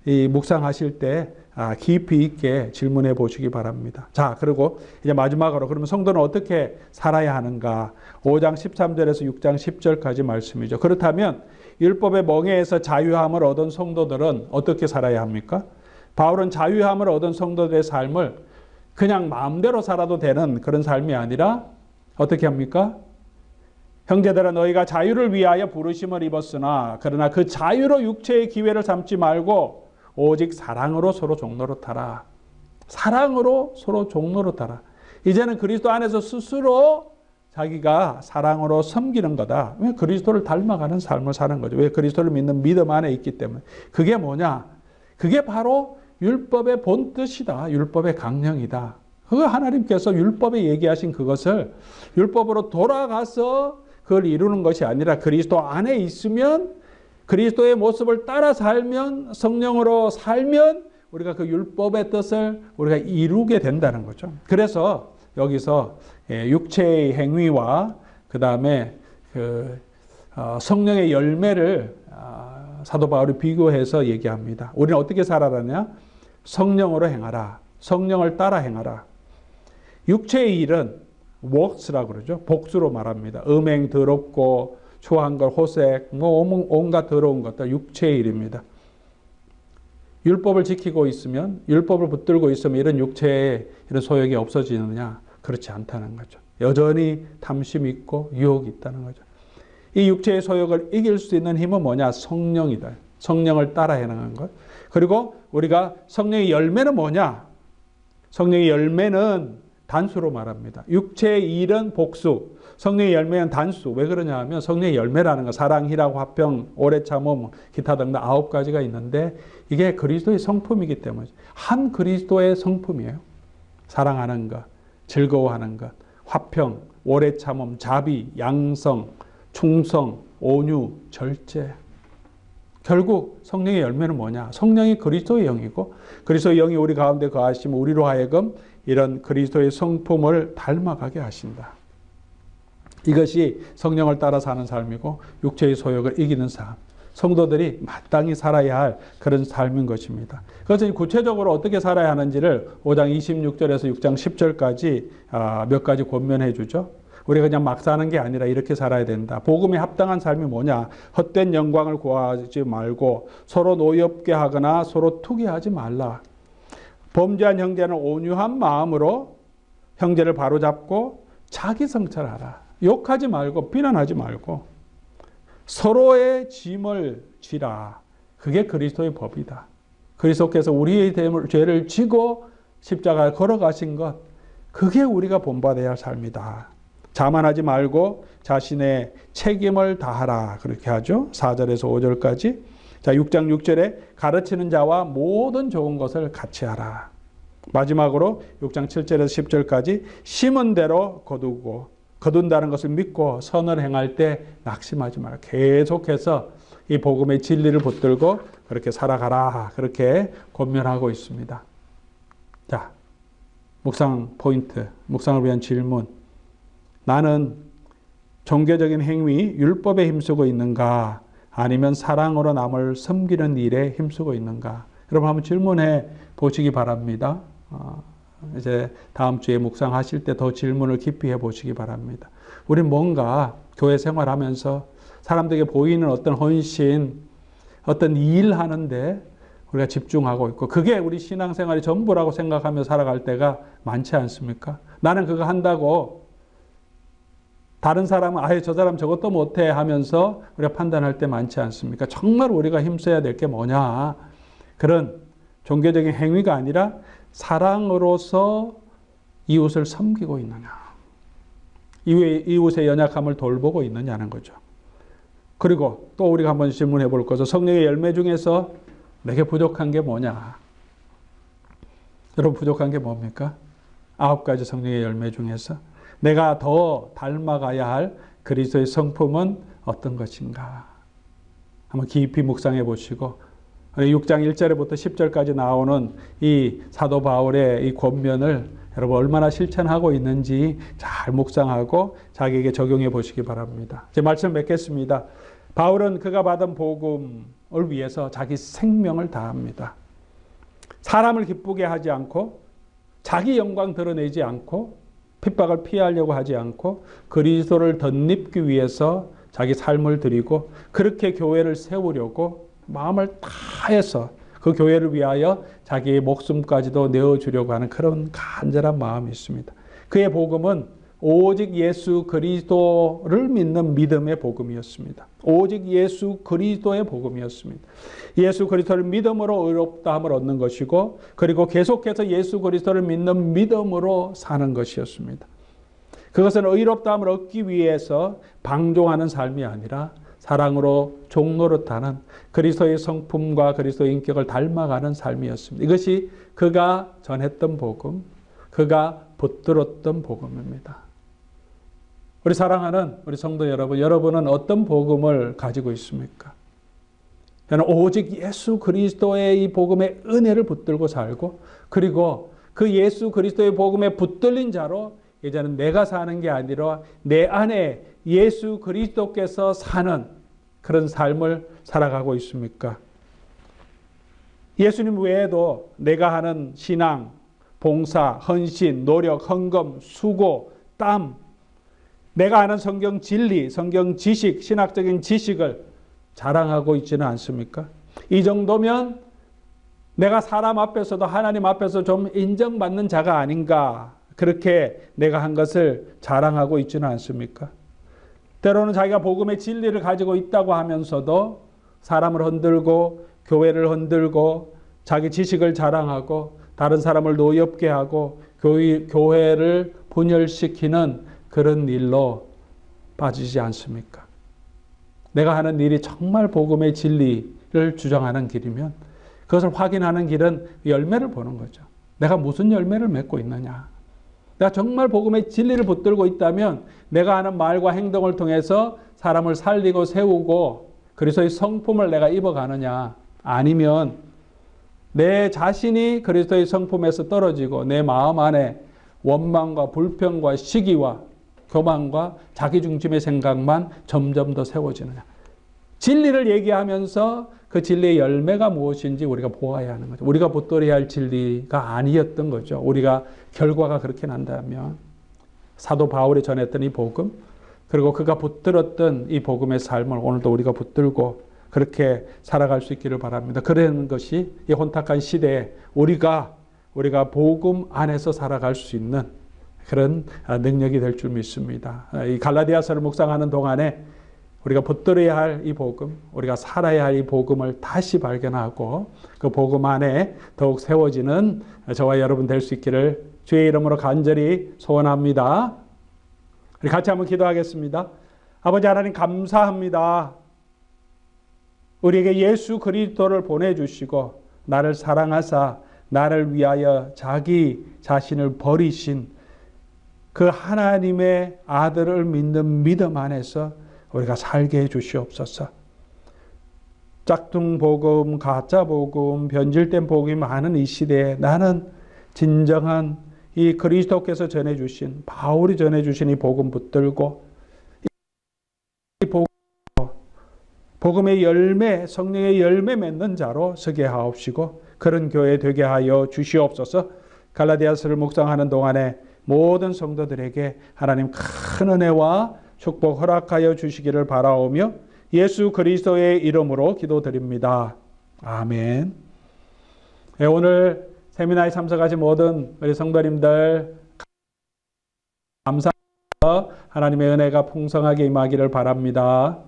이 묵상하실 때 깊이 있게 질문해 보시기 바랍니다. 자, 그리고 이제 마지막으로 그러면 성도는 어떻게 살아야 하는가? 5장 13절에서 6장 10절까지 말씀이죠. 그렇다면 율법의 멍에에서 자유함을 얻은 성도들은 어떻게 살아야 합니까? 바울은 자유함을 얻은 성도들의 삶을 그냥 마음대로 살아도 되는 그런 삶이 아니라 어떻게 합니까? 형제들아 너희가 자유를 위하여 부르심을 입었으나 그러나 그 자유로 육체의 기회를 삼지 말고 오직 사랑으로 서로 종노릇하라. 사랑으로 서로 종노릇하라. 이제는 그리스도 안에서 스스로 자기가 사랑으로 섬기는 거다. 왜? 그리스도를 닮아가는 삶을 사는 거죠. 왜? 그리스도를 믿는 믿음 안에 있기 때문에. 그게 뭐냐? 그게 바로 율법의 본뜻이다. 율법의 강령이다. 그 하나님께서 율법에 얘기하신 그것을 율법으로 돌아가서 그걸 이루는 것이 아니라 그리스도 안에 있으면 그리스도의 모습을 따라 살면 성령으로 살면 우리가 그 율법의 뜻을 우리가 이루게 된다는 거죠. 그래서 여기서 육체의 행위와 그 다음에 성령의 열매를 사도 바울이 비교해서 얘기합니다. 우리는 어떻게 살아라냐? 성령으로 행하라. 성령을 따라 행하라. 육체의 일은 works라고 그러죠. 복수로 말합니다. 음행, 더럽고 추한 것, 호색, 온갖 더러운 것들 육체의 일입니다. 율법을 지키고 있으면, 율법을 붙들고 있으면 이런 육체의 이런 소욕이 없어지느냐? 그렇지 않다는 거죠. 여전히 탐심이 있고 유혹이 있다는 거죠. 이 육체의 소욕을 이길 수 있는 힘은 뭐냐? 성령이다. 성령을 따라 행하는 것. 그리고 우리가 성령의 열매는 뭐냐? 성령의 열매는 단수로 말합니다. 육체의 일은 복수, 성령의 열매는 단수. 왜 그러냐 하면 성령의 열매라는 거 사랑, 희락, 화평, 오래 참음, 기타 등등 9가지가 있는데 이게 그리스도의 성품이기 때문에 한 그리스도의 성품이에요. 사랑하는 것, 즐거워하는 것, 화평, 오래 참음, 자비, 양성, 충성, 온유, 절제. 결국 성령의 열매는 뭐냐? 성령이 그리스도의 영이고 그리스도의 영이 우리 가운데 거하시면 우리로 하여금 이런 그리스도의 성품을 닮아가게 하신다. 이것이 성령을 따라 사는 삶이고 육체의 소욕을 이기는 삶. 성도들이 마땅히 살아야 할 그런 삶인 것입니다. 그래서 구체적으로 어떻게 살아야 하는지를 5장 26절에서 6장 10절까지 몇 가지 권면해 주죠. 우리가 그냥 막 사는 게 아니라 이렇게 살아야 된다. 복음에 합당한 삶이 뭐냐? 헛된 영광을 구하지 말고 서로 노엽게 하거나 서로 투기하지 말라. 범죄한 형제는 온유한 마음으로 형제를 바로잡고 자기 성찰하라. 욕하지 말고 비난하지 말고 서로의 짐을 지라. 그게 그리스도의 법이다. 그리스도께서 우리의 죄를 지고 십자가에 걸어가신 것, 그게 우리가 본받아야 할 삶이다. 자만하지 말고 자신의 책임을 다하라. 그렇게 하죠. 4절에서 5절까지. 자, 6장 6절에 가르치는 자와 모든 좋은 것을 같이 하라. 마지막으로 6장 7절에서 10절까지 심은 대로 거둔다는 것을 믿고 선을 행할 때 낙심하지 마라. 계속해서 이 복음의 진리를 붙들고 그렇게 살아가라. 그렇게 권면하고 있습니다. 자, 묵상 포인트, 묵상을 위한 질문. 나는 종교적인 행위, 율법에 힘쓰고 있는가? 아니면 사랑으로 남을 섬기는 일에 힘쓰고 있는가? 여러분 한번 질문해 보시기 바랍니다. 이제 다음 주에 묵상하실 때 더 질문을 깊이 해보시기 바랍니다. 우리 뭔가 교회 생활하면서 사람들에게 보이는 어떤 헌신, 어떤 일하는데 우리가 집중하고 있고 그게 우리 신앙생활이 전부라고 생각하며 살아갈 때가 많지 않습니까? 나는 그거 한다고 다른 사람은 아예 저 사람 저것도 못해 하면서 우리가 판단할 때 많지 않습니까? 정말 우리가 힘써야 될 게 뭐냐? 그런 종교적인 행위가 아니라 사랑으로서 이웃을 섬기고 있느냐. 이웃의 연약함을 돌보고 있느냐는 거죠. 그리고 또 우리가 한번 질문해 볼 것은 성령의 열매 중에서 내게 부족한 게 뭐냐. 여러분 부족한 게 뭡니까? 9가지 성령의 열매 중에서 내가 더 닮아가야 할 그리스도의 성품은 어떤 것인가. 한번 깊이 묵상해 보시고 6장 1절부터 10절까지 나오는 이 사도 바울의 이 권면을 여러분 얼마나 실천하고 있는지 잘 묵상하고 자기에게 적용해 보시기 바랍니다. 제 말씀 맺겠습니다. 바울은 그가 받은 복음을 위해서 자기 생명을 다합니다. 사람을 기쁘게 하지 않고 자기 영광 드러내지 않고 핍박을 피하려고 하지 않고 그리스도를 덧입기 위해서 자기 삶을 드리고 그렇게 교회를 세우려고 마음을 다해서 그 교회를 위하여 자기의 목숨까지도 내어주려고 하는 그런 간절한 마음이 있습니다. 그의 복음은 오직 예수 그리스도를 믿는 믿음의 복음이었습니다. 오직 예수 그리스도의 복음이었습니다. 예수 그리스도를 믿음으로 의롭다함을 얻는 것이고 그리고 계속해서 예수 그리스도를 믿는 믿음으로 사는 것이었습니다. 그것은 의롭다함을 얻기 위해서 방종하는 삶이 아니라 사랑으로 종노릇하는 그리스도의 성품과 그리스도의 인격을 닮아가는 삶이었습니다. 이것이 그가 전했던 복음, 그가 붙들었던 복음입니다. 우리 사랑하는 우리 성도 여러분, 여러분은 어떤 복음을 가지고 있습니까? 저는 오직 예수 그리스도의 이 복음의 은혜를 붙들고 살고 그리고 그 예수 그리스도의 복음에 붙들린 자로 이제는 내가 사는 게 아니라 내 안에 예수 그리스도께서 사는 그런 삶을 살아가고 있습니까? 예수님 외에도 내가 하는 신앙, 봉사, 헌신, 노력, 헌금, 수고, 땀, 내가 아는 성경 진리, 성경 지식, 신학적인 지식을 자랑하고 있지는 않습니까? 이 정도면 내가 사람 앞에서도 하나님 앞에서 좀 인정받는 자가 아닌가, 그렇게 내가 한 것을 자랑하고 있지는 않습니까? 때로는 자기가 복음의 진리를 가지고 있다고 하면서도 사람을 흔들고 교회를 흔들고 자기 지식을 자랑하고 다른 사람을 노엽게 하고 교회를 분열시키는 그런 일로 빠지지 않습니까? 내가 하는 일이 정말 복음의 진리를 주장하는 길이면 그것을 확인하는 길은 열매를 보는 거죠. 내가 무슨 열매를 맺고 있느냐. 내가 정말 복음의 진리를 붙들고 있다면 내가 하는 말과 행동을 통해서 사람을 살리고 세우고 그리스도의 성품을 내가 입어가느냐, 아니면 내 자신이 그리스도의 성품에서 떨어지고 내 마음 안에 원망과 불평과 시기와 교만과 자기중심의 생각만 점점 더 세워지느냐. 진리를 얘기하면서 그 진리의 열매가 무엇인지 우리가 보아야 하는 거죠. 우리가 붙들어야 할 진리가 아니었던 거죠. 우리가 결과가 그렇게 난다면 사도 바울이 전했던 이 복음, 그리고 그가 붙들었던 이 복음의 삶을 오늘도 우리가 붙들고 그렇게 살아갈 수 있기를 바랍니다. 그런 것이 이 혼탁한 시대에 우리가 복음 안에서 살아갈 수 있는 그런 능력이 될 줄 믿습니다. 이 갈라디아서를 묵상하는 동안에 우리가 붙들어야 할 이 복음, 우리가 살아야 할 이 복음을 다시 발견하고 그 복음 안에 더욱 세워지는 저와 여러분 될 수 있기를 주의 이름으로 간절히 소원합니다. 우리 같이 한번 기도하겠습니다. 아버지 하나님 감사합니다. 우리에게 예수 그리스도를 보내주시고 나를 사랑하사 나를 위하여 자기 자신을 버리신 그 하나님의 아들을 믿는 믿음 안에서 우리가 살게 해 주시옵소서. 짝퉁 복음, 가짜 복음, 변질된 복음이 많은 이 시대에 나는 진정한 이 그리스도께서 전해주신, 바울이 전해주신 이 복음 붙들고 이 복음의 열매, 성령의 열매 맺는 자로 서게 하옵시고 그런 교회 되게 하여 주시옵소서. 갈라디아서를 묵상하는 동안에 모든 성도들에게 하나님 큰 은혜와 축복 허락하여 주시기를 바라오며 예수 그리스도의 이름으로 기도드립니다. 아멘. 네, 오늘 세미나에 참석하신 모든 우리 성도님들 감사합니다. 하나님의 은혜가 풍성하게 임하기를 바랍니다.